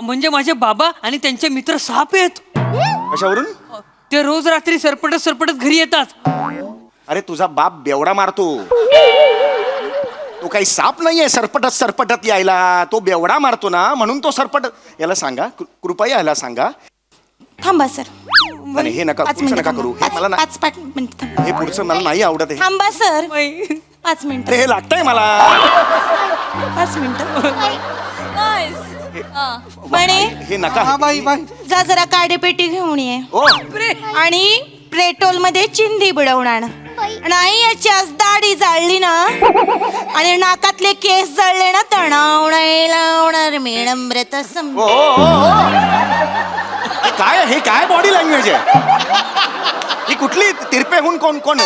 म्हणजे माझे बाबा आणि त्यांचे मित्र साप आहेत. कशावरून? ते रोज रात्री सरपटत सरपटत घरी येतात. अरे तुझा बाप बेवडा मारतो. तो काही साप नाहीये सरपटत सरपटत यायला. तो बेवडा मारतो ना, म्हणून तो सरपट. याला सांगा, कृपया याला सांगा. थांबा सर. नाही, हे नका, पुढचं नका करू. हे मला ना, 5 मिनिट थांबा. हे पुढचं मला नाही आवडत आहे. थांबा सर. 5 मिनिट. अरे हे लागतंय मला. 5 मिनिट. म्हणे हे नका. जा जरा काडेपेटी घेऊन ये. ओ आणि पेट्रोल मध्ये चिंधी बुडवणार. नाही याची आज दाढी जाळली ना आणि नाकातले केस जळले ना, तणावणार मेणम्रत सम. ओ, ओ, ओ, ओ. हे काय बॉडी लँग्वेज आहे? ही कुठली तिरपेहून कोण कोण?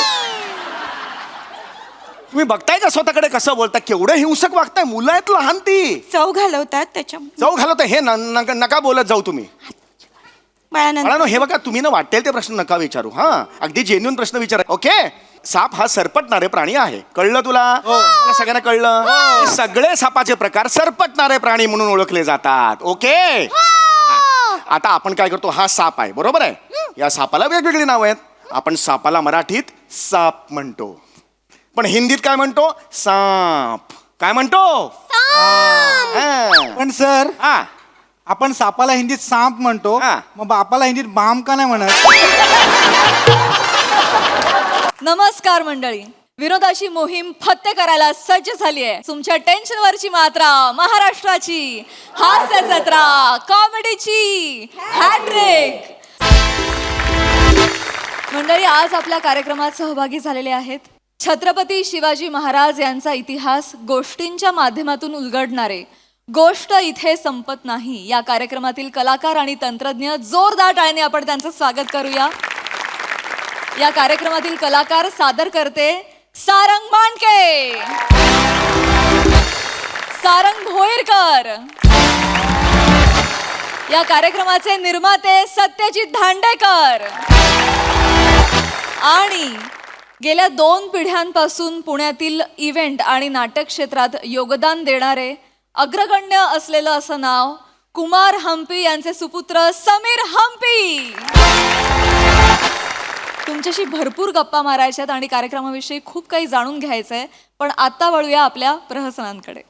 तुम्ही बघताय का स्वतःकडे कसं बोलता? केवढं हिंसक वागताय. मुलं आहेत लहान ती. चव घालवतात त्याच्या. चव घालवता. हे नका बोलत जाऊ तुम्ही. बाळानंद हे बघा, तुम्ही ना वाटेल ते प्रश्न नका विचारू. हा, अगदी जेन्युइन प्रश्न विचारा. ओके. साप हा सरपटणारे प्राणी आहे. कळलं तुला? मला सगळ्यांना कळलं. सगळे सापाचे प्रकार सरपटणारे प्राणी म्हणून ओळखले जातात. ओके. आता आपण काय करतो? हा साप आहे, बरोबर आहे. या सापाला वेगवेगळी नाव आहेत. आपण सापाला मराठीत साप म्हणतो, पण हिंदीत काय म्हणतो? साप. काय म्हणतो? पण सर, हा, आपण सापाला हिंदीत सांप म्हणतो, हा. मग बापाला हिंदीत बाम का नाही म्हणत? नमस्कार मंडळी, विनोदाची मोहीम फत्ते करायला सज्ज झाली आहे. तुमच्या टेन्शनवरची मात्रा महाराष्ट्राची, हास्य जत्रा कॉमेडीची हॅट्रिक. मंडळी, आज आपल्या कार्यक्रमात सहभागी झालेले आहेत छत्रपती शिवाजी महाराज यांचा इतिहास गोष्टींच्या माध्यमातून उलगडणारे गोष्ट इथे संपत नाही या कार्यक्रमातील कलाकार आणि तंत्रज्ञ. जोरदार टाळ्यांनी आपण त्यांचं स्वागत करूया. या कार्यक्रमातील कलाकार सादर करते सारंग मांडके, सारंग भोईरकर. या कार्यक्रमाचे निर्माते सत्यजित धांडेकर. आणि गेल्या 2 पिढ्यांपासून पुण्यातील इव्हेंट आणि नाटक क्षेत्रात योगदान देणारे अग्रगण्य असलेलं असं नाव कुमार हम्पी यांचे सुपुत्र समीर हम्पी. तुमच्याशी भरपूर गप्पा मारायच्यात आणि कार्यक्रमाविषयी खूप काही जाणून घ्यायचंय, पण आता वळूया आपल्या प्रहसनांकडे.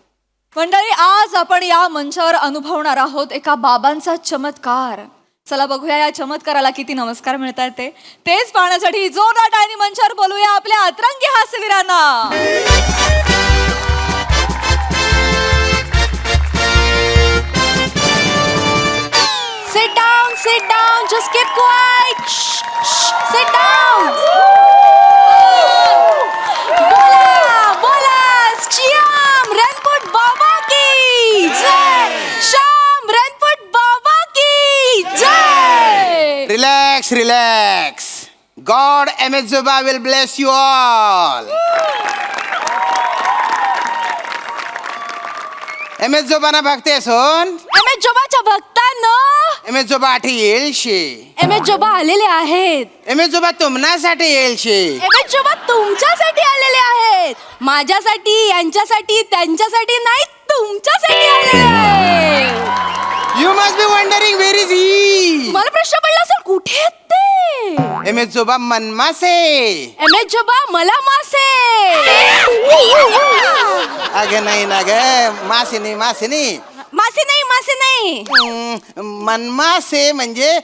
मंडळी, आज आपण या मंचावर अनुभवणार आहोत एका बाबांचा चमत्कार. चला बघूया या चमत्काराला किती नमस्कार मिळत आहेत ते. तेच पाहण्यासाठी जोरदार टाळ्यांनी मंचावर बोलूया आपल्या अतरंगी हास्यवीरांना. Sit down, just keep quiet. Shh, shh, sit down. बोला, श्याम रणपुट बाबा की जय. श्याम रणपुट बाबा की जय. Relax. God Amizuba will bless you all. Amizuba बघतेस होन? जोबाच्या भक्तांनो, Amizuba आठी येईल शे. जोबा आलेले आहेत. Amizuba तुम्हासाठी येईल शे. जोबा तुमच्यासाठी आलेले आहेत. माझ्यासाठी, यांच्यासाठी, त्यांच्यासाठी नाही, तुमच्यासाठी आलेले आहेत. You must be wondering where is he? मला प्रश्न पडला असेल, कुठे आहेत ते? Amizuba मनमासे. जोबा मला मासे. अगं नाही ना ग, मासे नाही. मासे नाही. मनमासे म्हणजे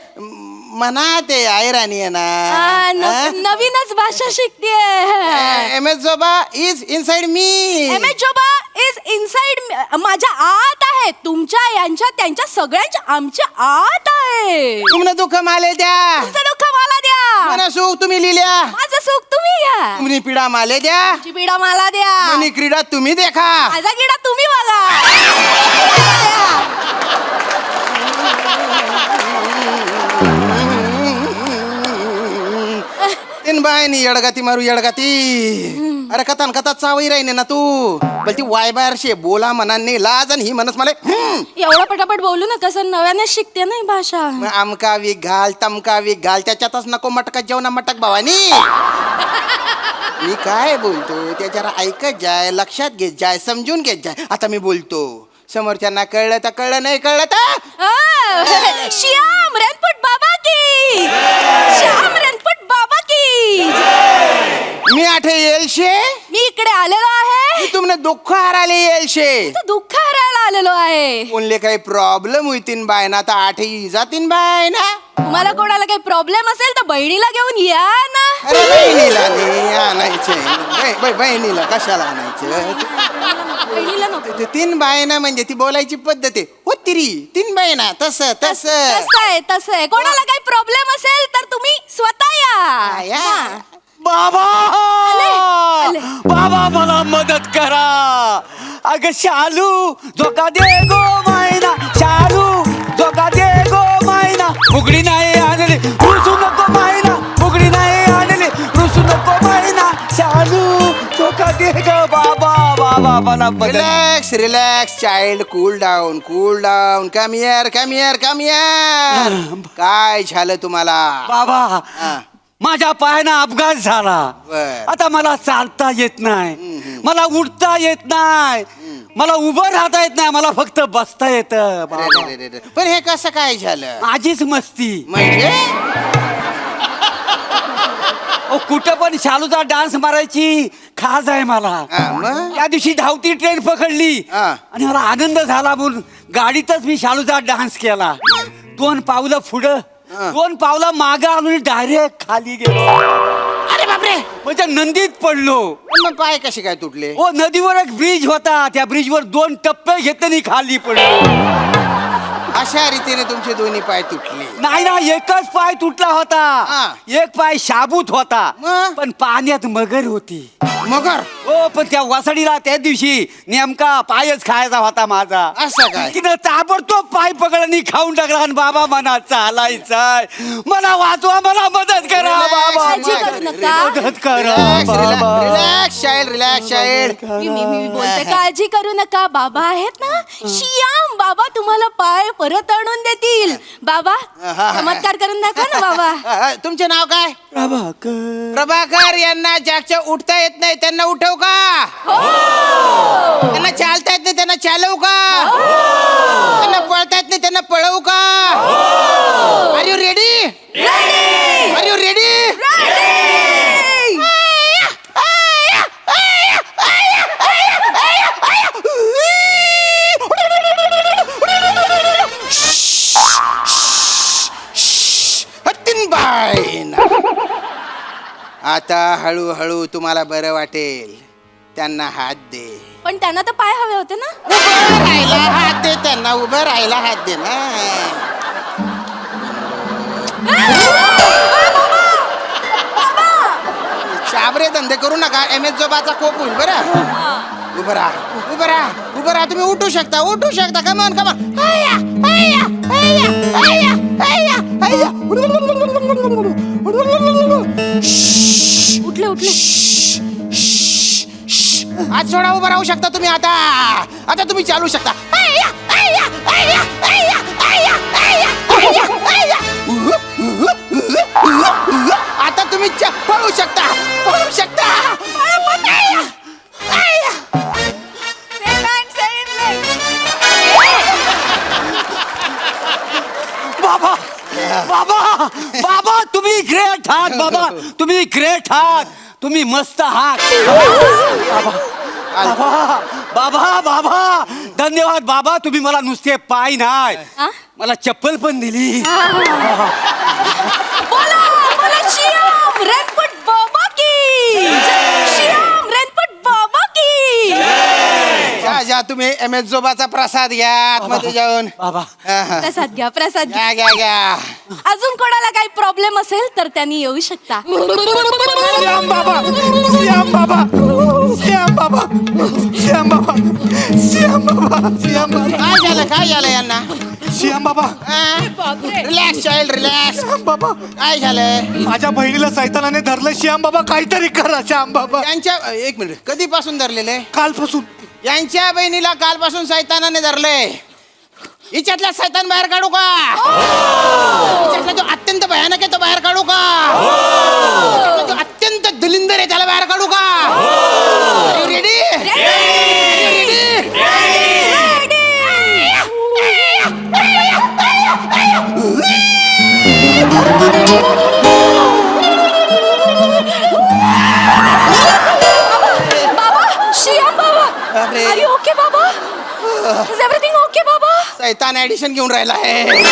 मना ते ऐराणी आहे ना. नवीनच भाषा शिकतेय. Amizuba is inside me. जोबा इज इनसाइड, माझ्या आत आहे. तुमच्या, यांच्या, त्यांच्या, सगळ्यांच्या, आमच्या आत आहे. तुमनं दुःख माले द्या, तुमचं दुःख मला द्या. मना सुख तुम्ही लिहिल्या. माझं सुख तुम्ही घ्या. तुम्ही पीडा माले द्या, तुमची पीडा मला द्या. मनी क्रीडा तुम्ही देखा. माझा किडा तुम्ही बघा. तीन बायनी येडगाती मारू येडगाती. अरे कथा चावई राही ना तू. बोलती वाय बाहेर शे बोला मनाने लाज, आणि ही म्हणस मला एवढं पटापट बोलू नका सर, नव्याने शिकते नाही भाषा. आमका वी घाल तमका वी घाल, त्याच्यातच नको मटका जेवणा मटक भावानी. मी काय बोलतो ते जरा ऐकत जाय, लक्षात घेत जाय, समजून घेत जाय. आता मी बोलतो समोरच्यांना कळलं तर कळलं, नाही कळलं तर श्याम रणपट बाबा की श्याम रणपट बाबा की मी आठे येलशे, मी इकडे आलेलो आहे. मी तुमने दुःख हराले येलशे. तुझं दुःख हरायला आलेलो आहे. कोणले काही प्रॉब्लेम होईतीन बाय ना, तर आठे जातीन बाय ना. तुम्हाला कोणाला काही प्रॉब्लेम असेल तर बहिणीला घेऊन या ना. अरे बहिणीला नाही आणायचे, बहिणीला कशाला आणायचं? बहिणीला नको. ते तीन बायना म्हणजे ती बोलायची पद्धत आहे. हो तिरी तीन बायना, तसं तसं तसं आहे. कोणाला काही प्रॉब्लेम असेल तर तुम्ही स्वतः या. या. हा. बाबा आले. बाबा मला मदत करा. अगं शालू जोका दे गो मायना, शालू जोका दे गो मायना. फुगडी नाही आणली रुसू नको मायना, फुगडी नाही आणली रुसू नको मायना. शालू जोका दे गो बाबा. बाबा मला मदत. Relax relax child, cool down cool down. Come here come here come here. काय झालं तुम्हाला? बाबा हा. माझ्या पायानं अपघात झाला. बर. आता मला चालता येत नाही, मला उठता येत नाही, मला उभं राहता येत नाही, मला फक्त बसता येतं. अरे. पण हे कसं काय झालं? माझीच मस्ती. म्हणजे कुठं पण शालूचा डान्स मारायची खास आहे मला. हा, मग? त्या दिवशी धावती ट्रेन पकडली हा. आणि मला आनंद झाला म्हणून गाडीतच मी शालूचा डान्स केला. 2 पावलं पुढं, 2 पावलं मागं आणून डायरेक्ट खाली गेलो. अरे बापरे. म्हणजे नंदीत पडलो. पण मग पाय कसे काय तुटले? ओ नदीवर एक ब्रिज होता, त्या ब्रिजवर 2 टप्पे घेतले खाली पडलो. अशा रीतीने तुमचे दोन्ही पाय तुटले? नाही ना, एकच पाय तुटला होता. हा. एक पाय शाबूत होता, मग? पण पाण्यात मगर होती. मगर? हो, पण त्या वासडीला त्या दिवशी नेमका पायच खायचा होता माझा. असं काय? तिनं ताबडतोब पाय पकडणी खाऊन टाकला आणि बाबा म्हणा चालायचाय, मला वाचवा, मला मदत करा बाबा, काळजी करू नका. मदत करा बाबा. Relax child, relax child. मी बोलते, काळजी करू नका. बाबा आहेत ना, श्याम बाबा तुम्हाला पाय परत आणून देतील. बाबा चमत्कार करून दाखवा ना बाबा. तुमचे नाव काय? प्रभाकर. प्रभाकर यांना ज्याच्या उठता येत नाही त्यांना उठवू का? त्यांना चालता येत नाही त्यांना चालवू का? त्यांना पळता येत नाही त्यांना पळवू का? Are you ready? Are you ready? आता हळूहळू तुम्हाला बरं वाटेल. त्यांना हात दे. पण त्यांना तर पाय हवे होते ना. उभं राहायला हात दे त्यांना, उभं राहायला हात दे ना. चाबरे धंदे करू नका, एमएसजोबाचा कोप होईल. बरं उभं राहा, उभं राहा, उभं राहा. तुम्ही उठू शकता, उठू शकता. कमान कमान. उठले उठले. आज सोडा, उभं राहू शकता तुम्ही. आता आता तुम्ही चालू शकता. आता तुम्ही पळू शकता, पळू शकता. बाबा बाबा बाबा तुम्ही ग्रेट आहात. बाबा तुम्ही ग्रेट आहात. तुम्ही मस्त आहात. बाबा बाबा बाबा धन्यवाद बाबा. तुम्ही मला नुसते पाय नाही, हा? मला चप्पल पण दिली. बोला बोला श्याम रणपट बाबा की. श्याम रणपट बाबा की. जा जा, तुम्ही एमएसजोबाचा प्रसाद घ्या आतमध्ये जाऊन. बाबा प्रसाद घ्या, प्रसाद घ्या. घ्या घ्या घ्या. अजून कोणाला काही प्रॉब्लेम असेल तर त्यांनी येऊ शकता. श्याम बाबा, श्याम बाबा, श्याम बाबा, श्याम बाबा, श्याम बाबा, श्याम बाबा, काय झालं, काय झालं यांना? श्याम बाबा, रिलॅक्स चाइल्ड, रिलॅक्स. श्याम बाबा, काय झालं? माझ्या बहिणीला सैतानाने धरलं. श्याम बाबा काहीतरी करा. श्याम बाबा, यांच्या एक मिनिट, कधीपासून धरलेले? कालपासून. यांच्या बहिणीला कालपासून सैतानाने धरले. हिच्यातला सैतान बाहेर काढू का? हिच्यातला जो अत्यंत भयानक आहे तो बाहेर काढू का? हिच्यातला जो अत्यंत दलिंदर आहे त्याला बाहेर काढू का? रेडी? इज एव्हरीथिंग ओके बाबा? सैतान ऍडिशन घेऊन राहिला आहे.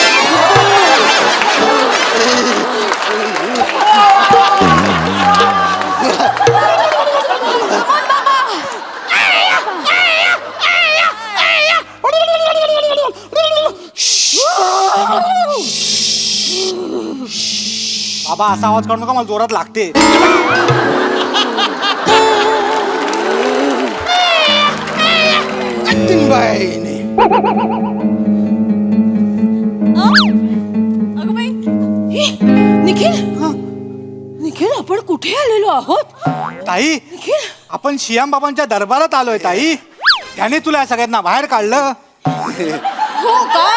बाबा असा आवाज काढू नका, मला जोरात लागते. बाईने अगं बाई, निखिल निखिल आपण कुठे आलेलो आहोत? ताई, निखिल आपण शियाम बाबांच्या दरबारात आलोय ताई. त्याने तुला या सगळ्यांना बाहेर काढलं. हो का?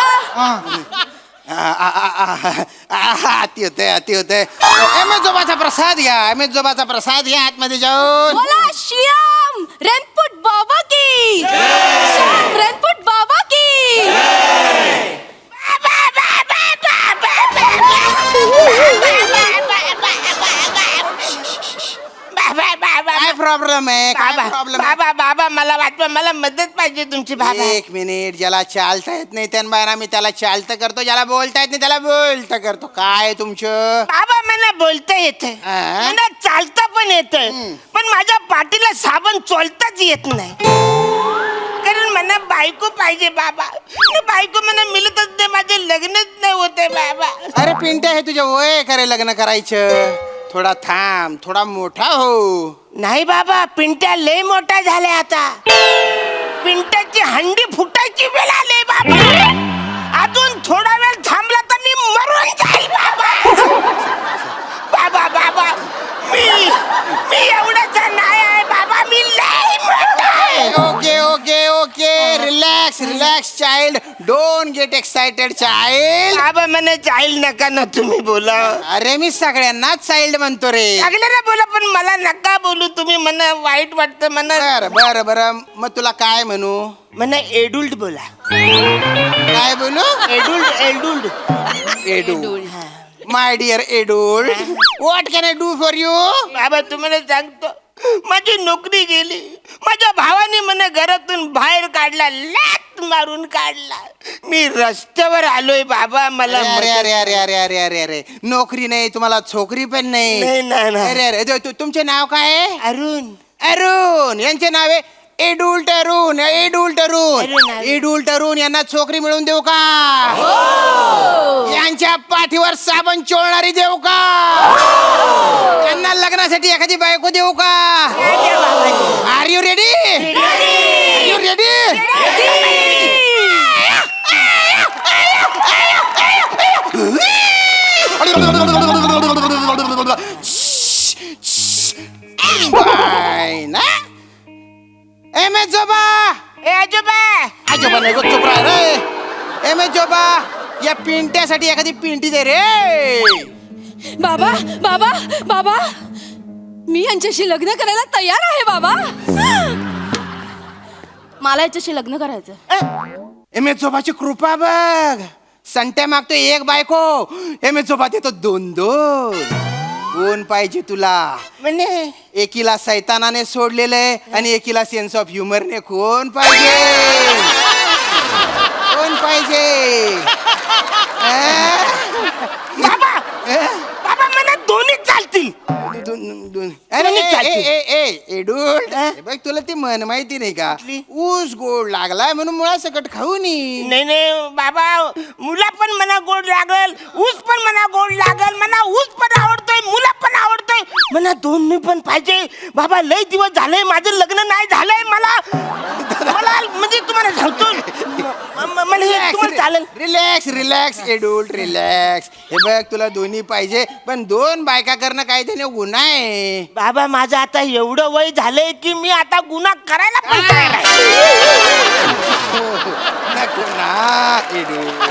अति होते अति होते. जोबाचा प्रसाद घ्या आतमध्ये जाऊन. बोला श्याम रेनपुट बाबा की, श्याम रेनपुट बाबा की. काय प्रॉब्लेम आहे? काय प्रॉब्लेम? बाबा बाबा मला वाटतं मला मदत पाहिजे तुमची बाबा. एक मिनिट. ज्याला चालता येत नाही त्यांना मी त्याला चालतं करतो, ज्याला बोलता येत नाही त्याला बोलतं करतो. काय तुमचं? बाबा मला बोलता येतं, हा? मला चालता पण येतं, पण माझ्या पाठीला साबण चोलताच येत नाही. कारण मला बायको पाहिजे बाबा. आणि बायको मला मिळतच नाही, माझे लग्नच नाही होते बाबा. अरे पिंट्या, हे तुझे वय करे लग्न करायचं. थोडा थांब, थोडा मोठा हो. नाही बाबा, पिंट्या लय मोठा झालाय आता. पिंट्याची हंडी फुटायची वेळ आली बाबा. अजून थोडा वेळ थांबला तर मी मरून जाईल बाबा. बाबा बाबा मी एवढाचा नाही आहे बाबा, मी लय मोठा आहे. Okay okay okay. Relax child. Don't get excited child. बाबा मला चाइल्ड नका ना तुम्ही बोला. अरे मी सगळ्यांनाच चाइल्ड म्हणतो रे. लागले ना बोला, पण मला नका बोलू तुम्ही. मला वाईट वाटतं. मला बर मग तुला काय म्हणू? मला एडुल्ट बोला. काय बोलू? Adult adult. My dear adult, what can I do for you? बाबा तुम्हाला सांगतो, माझी नोकरी गेली. माझ्या भावाने मला घरातून बाहेर काढला, लाथ मारून काढला. मी रस्त्यावर आलोय बाबा. मला अरे अरे अरे अरे अरे अरे अरे नोकरी नाही तुम्हाला, छोकरी पण नाही, नाही. नाही, नाही. अरे अरे तुमचे नाव काय आहे? अरुण. अरुण. यांचे नाव आहे एडुल्ट अरुण. अरुण, अरुण. एडुल्ट अरुण यांना छोकरी मिळवून देऊ का? यांच्या पाठीवर साबण चोळणारी देऊ का? यांना लग्नासाठी एखादी बायको देऊ का? Are you ready? Are you ready? ना एम एस जोबा. ए आजोबा. आजोबा नाही गो, चुप राह रे. एम एस जोबा, या पिंट्यासाठी एखादी पिंटी दे रे. बाबा बाबा बाबा मी यांच्याशी लग्न करायला तयार आहे बाबा. मला याच्याशी लग्न करायचं. एम एस जोबाची कृपा बघ. संट्या मागतो एक बायको, एम एस जोबा देतो 2-2. कोण पाहिजे तुला? म्हणे एकीला सैतानाने सोडलेलंय आणि एकीला सेन्स ऑफ ह्युमरने. कोण पाहिजे? कोण पाहिजे? बाबा बाबा मला दोन्ही चालतील. अरे दोन्ही चालतील. एडुल्ट, बघ तुला ती म्हण माहिती नाही का? ऊस गोड लागलाय म्हणून मुळा सकट खाऊ नी. नाही बाबा, मुला पण मला गोड लागल, ऊस पण मला गोड लागल. मला ऊस पण आवडतोय, मुला पण आवडतोय. मला दोन्ही पण पाहिजे बाबा. लय दिवस झालंय माझं लग्न नाही झालंय. मला म्हणजे तुम्हाला सांगतो, मला हे तुम्हाला चालेल. Relax adult relax. हे बघ तुला दोन्ही पाहिजे, पण 2 बायका करणं काय त्याने गुन्हा आहे. बाबा माझं आता एवढं वय झालंय की मी आता गुन्हा करायला पण तयार आहे. नको ना एडुल्ट.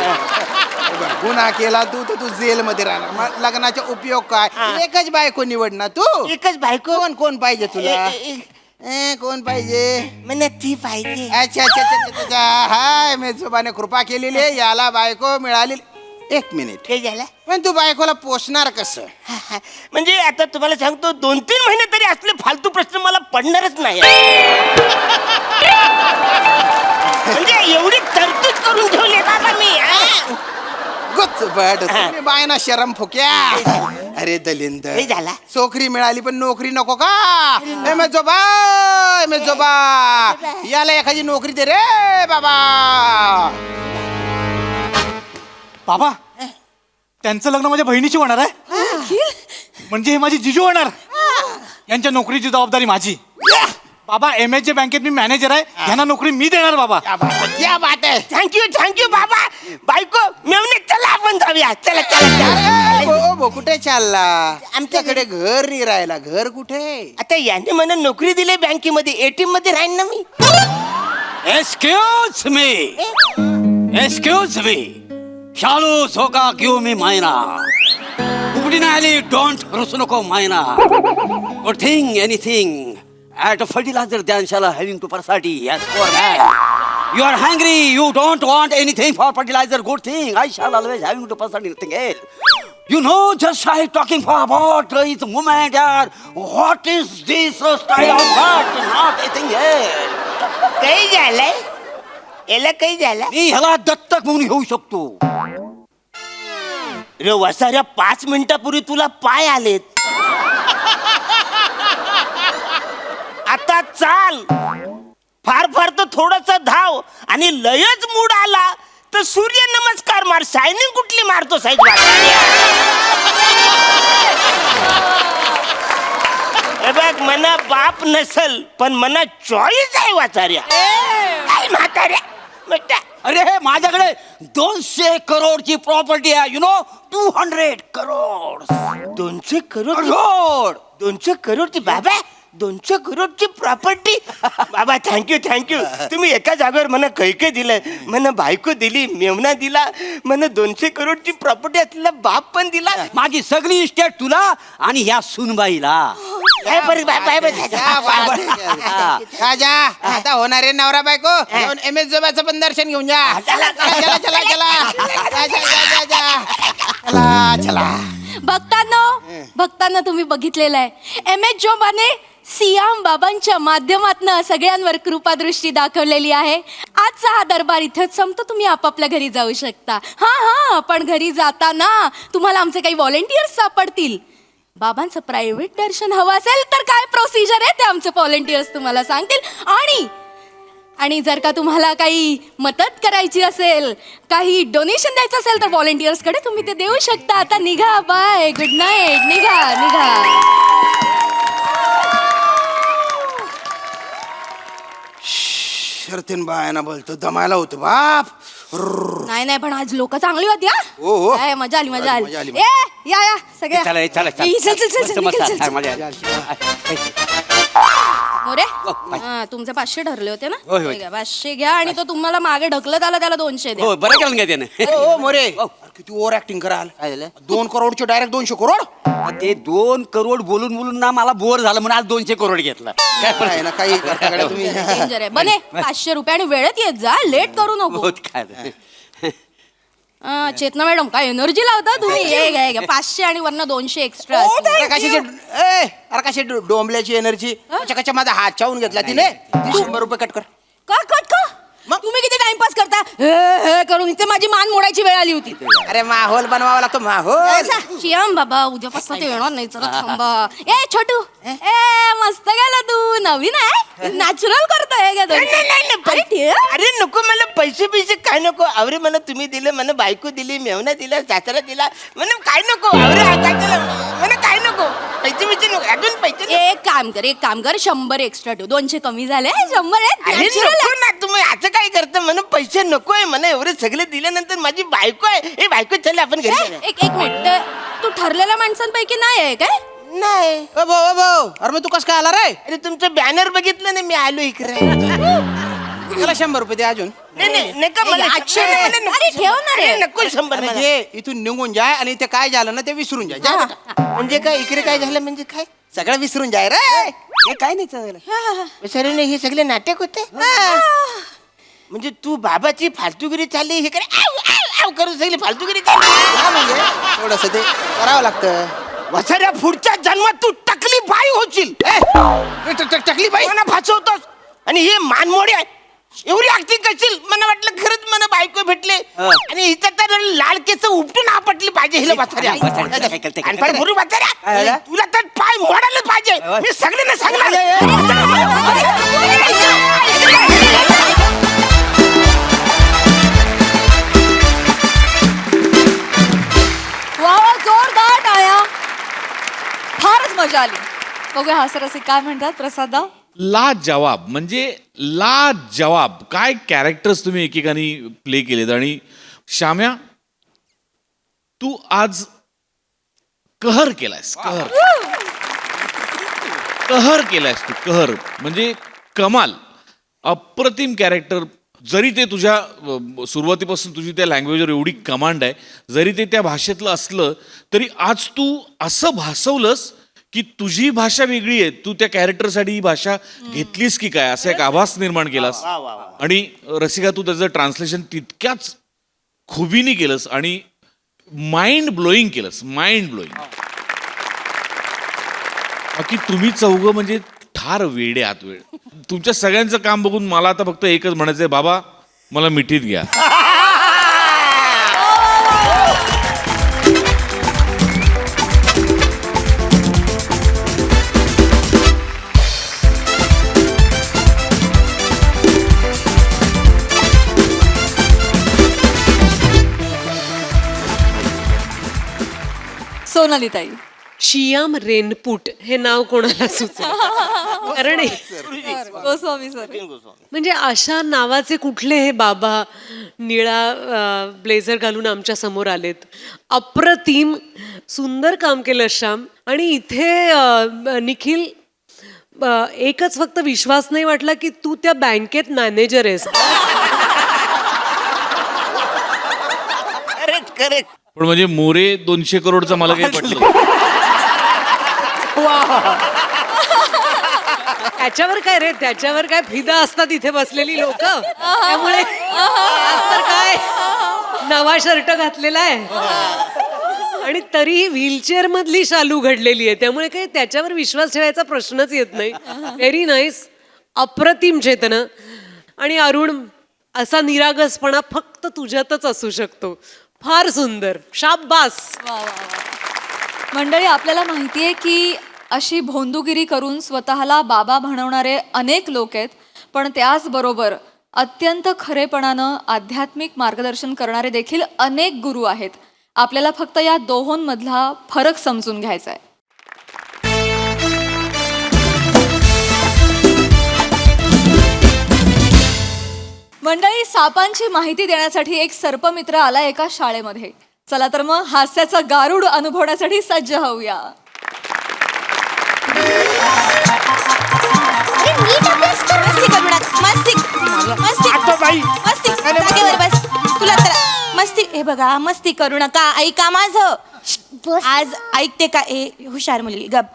गुन्हा केला तू तर तू जेल मध्ये राहणार. मग लग्नाचा उपयोग काय? एकच बायको निवड ना तू. एकच बायको. कोण पाहिजे तुला? कोण पाहिजे? मला ती पाहिजे. अच्छा. हाय मेजोबाने कृपा केलेली आहे, याला बायको मिळाली. एक मिनिट काय झालं पण तू बायकोला पोचणार कसं? म्हणजे आता तुम्हाला सांगतो 2-3 महिने तरी असले फालतू प्रश्न मला पडणारच नाही म्हणजे एवढी तरतूद करून ठेवली बाबा मी गुच्च बट बायना शरम फुक्या. अरे दलिंद हे झाला चोकरी मिळाली पण नोकरी नको का? एम एस जोबा याला एखादी नोकरी दे रे बाबा. बाबा त्यांचं लग्न माझ्या बहिणीची होणार आहे. म्हणजे हे माझी जिजू होणार. यांच्या नोकरीची जबाबदारी माझी. बाबा MSJ बँकेत मी मॅनेजर आहे. यांना नोकरी मी देणार बाबा. क्या बात आहे. थँक्यू बाबा. बायको मेवणे चला आपण जाऊया. चला चला हो कुठे चालला? आमच्याकडे घर नाही राहिला. घर कुठे? आता याने मला नोकरी दिली बँकेमध्ये ATM मध्ये राहीन ना मी. एक्सक्यूज मी शालू झोका घेऊ मी मायना उघडी नाही आली डोंट रुसू नको मायना good thing anything at a fertiliser द्यानशाला हॅव्हिंग टू पर्साठी yes for that you are hungry you don't want anything for fertiliser good thing I shall always having to पर्साठी nothing else you know just I talking for about it's movement यार what is this style of that not anything else काही झालंय याला काही झालं मी ह्याला दत्तक म्हणून घेऊ शकतो रे वसाऱ्या 5 मिनिटापूर्वी तुला पाय आलेत आता चाल फार तर थोडस धाव आणि लयच मूड आला तर सूर्य नमस्कार मार शायनिंग कुठली मारतो साईज हे बघ मना बाप नसल पण मना चॉईस आहे वाचाऱ्या काय म्हाताऱ्या बेटा अरे माझ्याकडे 200 करोडची प्रॉपर्टी आहे यु नो 200 करोड 200 करोड करोड 200 करोडची बाबा 200 करोडची प्रॉपर्टी बाबा थँक्यू तुम्ही एका जागेवर मला कैके दिलंय मला बायको दिली मेवना दिला मला 200 करोडची प्रॉपर्टी असलेला बाप पण दिला माझी सगळी इस्टेट तुला आणि ह्या सुनबाईला काय बरं राजा आता होणारे नवरा बायको जाऊन MS जोबाचं पण दर्शन घेऊन जा. चला भक्तांना तुम्ही बघितलेलं आहे MS जोबाने सियाम बाबांच्या माध्यमातून सगळ्यांवर कृपादृष्टी दाखवलेली आहे. आजचा हा दरबार इथेच संपतो. तुम्ही आपापल्या घरी जाऊ शकता. हा पण घरी जाताना तुम्हाला आमचे काही व्हॉलेंटियर्स सापडतील. बाबांचं प्रायव्हेट दर्शन हवं असेल तर काय प्रोसिजर आहे ते आमचे व्हॉलेंटियर्स तुम्हाला सांगतील. आणि जर का तुम्हाला काही मदत करायची असेल काही डोनेशन द्यायचं असेल तर व्हॉलेंटियर्सकडे तुम्ही ते देऊ शकता. आता निघा. Bye good night. निघा. शर्तीन बायाना बोलतो दमायला होतो बाप. नाही पण आज लोक चांगली होती. हो. काय मजा आली. मजा आली. ए या सगळ्या चला मोरे तुमचे 500 ठरले होते ना. होय. ठीक आहे, 500 घ्या आणि तो तुम्हाला मागे ढकलत आला त्याला 200 द्या. हो बरं केलं काय त्याने ओ मोरे किती ओव्हर ऍक्टिंग कराल. 2 करोडचे डायरेक्ट 200 करोड. ते 2 करोड बोलून ना मला बोर झालं म्हणून आज 200 करोड घेतला काय ना काही तुम्ही डेंजर आहे. बने 500 रुपये आणि वेळेत येत जा. लेट करू नको. होत काय चेतना मॅडम काय एनर्जी लावता तुम्ही. हे घ्या 500 आणि वरनं 200 एक्स्ट्रा. अरे कशी डोंबल्याची एनर्जी कशा माझा हात चावून घेतला तिने. 100 रुपये कट कर. का मग तुम्ही किती टाइमपास करता हे करून इथे माझी मान मोडायची वेळ आली होती. अरे माहोल बनवावा लागतो माहोल. श्याम बाबा उद्यापासून ते येणार नाही. चला थांबा. ए छोटू मस्त गेला तू. नवीन आहे नॅचरल करतोय. अरे नको मला पैसे काय नको. अरे मला तुम्ही दिले मला बायको दिली मेवना दिला सासरा दिला मला काय नको. अरे मला काय नको. पैसे नको अजून पैसे. एक काम कर 100 एक्स्ट्रा ठेव. 200 कमी झाले 100 अरे नको ना तुम्ही असं काय करता. मला पैसे नकोय. मला एवढे सगळे दिल्यानंतर माझी बायको आहे. ए बायको चल आपण घरी. एक मिनिट तू ठरलेल्या माणसांपैकी नाही आहे काय. नाही अरे मग तू कसं काय आला रे. अरे तुमचं बॅनर बघितलं ना मी आलो इकडे. मला 100 रुपये दे अजून. नाही का मला 800 अरे ठेव ना रे. नको 100 मला. म्हणजे इथून निघून जाय आणि ते काय झालं ना ते विसरून जाय. जा बेटा. म्हणजे काय इकडे काय झालं म्हणजे काय सगळं विसरून जाय रे. हे काय नाही चाललं सर हे सगळे नाटक होते. म्हणजे तू बाबाची फालतूगिरी चालली हे करे काय करू सगळी फालतूगिरी केली. हा म्हणजे थोडस ते करावं लागतं. वसाऱ्या पुढच्या जन्मात तू टकली बाई होशील. टकली बाई मला फासवतोस आणि हे मानमोडी आहे. एवढी ऍक्टिंग करशील. मला वाटलं खरंच मला बायको भेटले आणि हिचं तर लाल केस उपटून आपटली पाहिजे हिला वसाऱ्या. आणि पण भरू वसाऱ्या तुला तर पाय मोडायलाच पाहिजे. मी सगळ्यांना सांगणार. वा वा, जोरदार टाळ्या. फारच मजा आली. बघूया हास्यरसिक काय म्हणतात. प्रसादा, लाजवाब म्हणजे लाजवाब. काय कॅरेक्टर्स तुम्ही एकेकानी प्ले केलेत. आणि श्याम्या, तू आज कहर केलायस. कहर केलायस तू. कहर म्हणजे कमाल. अप्रतिम कॅरेक्टर. जरी ते तुझ्या सुरुवातीपासून तुझी त्या लँग्वेजवर एवढी कमांड आहे, जरी ते त्या भाषेतलं असलं तरी आज तू असं भासवलंस की तुझी भाषा वेगळी आहे. तू त्या कॅरेक्टरसाठी ही भाषा घेतलीस की काय असा एक आभास निर्माण केलास. आणि रसिका, तू त्याचं ट्रान्सलेशन तितक्याच खुबीने केलंस आणि माइंड ब्लोईंग केलंस. Mind blowing. बाकी तुम्ही चौघं म्हणजे ठार वेडे आहात. वेळ तुमच्या सगळ्यांचं काम बघून मला आता फक्त एकच म्हणायचंय, बाबा मला मिठीत घ्या. सोनाली ताई. शियाम रेनपूट हे नाव कोणाला सुचलं? कारण गोस्वामी सर. म्हणजे अशा नावाचे कुठले हे बाबा निळा ब्लेझर घालून आमच्या समोर आलेत. अप्रतिम सुंदर काम केलं श्याम. आणि इथे निखिल, एकच फक्त विश्वास नाही वाटला की तू त्या बँकेत मॅनेजर आहेस. Correct correct. पण म्हणजे मोरे 200 करोडचा मला काही पटलं. त्याच्यावर काय रे, त्याच्यावर काय फिदा असतात इथे बसलेली लोक. त्यामुळे आज तर काय नवा शर्ट घातलेला आहे आणि तरीही व्हीलचेअर मधली शालू घडलेली आहे. त्यामुळे काही त्याच्यावर विश्वास ठेवायचा प्रश्नच येत नाही. Very nice. अप्रतिम चेतना. आणि अरुण, असा निरागसपणा फक्त तुझ्यातच असू शकतो. फार सुंदर. शाबास. मंडळी, आपल्याला माहितीये की अशी भोंदूगिरी करून स्वतःला बाबा म्हणवणारे अनेक लोक आहेत, पण त्याचबरोबर अत्यंत खरेपणानं आध्यात्मिक मार्गदर्शन करणारे देखील अनेक गुरु आहेत. आपल्याला फक्त या दोहोंमधला फरक समजून घ्यायचा आहे. मंडळी, सापांची माहिती देण्यासाठी एक सर्पमित्र आला एका शाळेमध्ये. चला तर मग हास्याचा गारुड अनुभवण्यासाठी सज्ज होऊया. तुला तर मस्ती, हे बघा, मस्ती करू नका. ऐका माझं. आज ऐकते का? ए हुशार मुलगी, गप.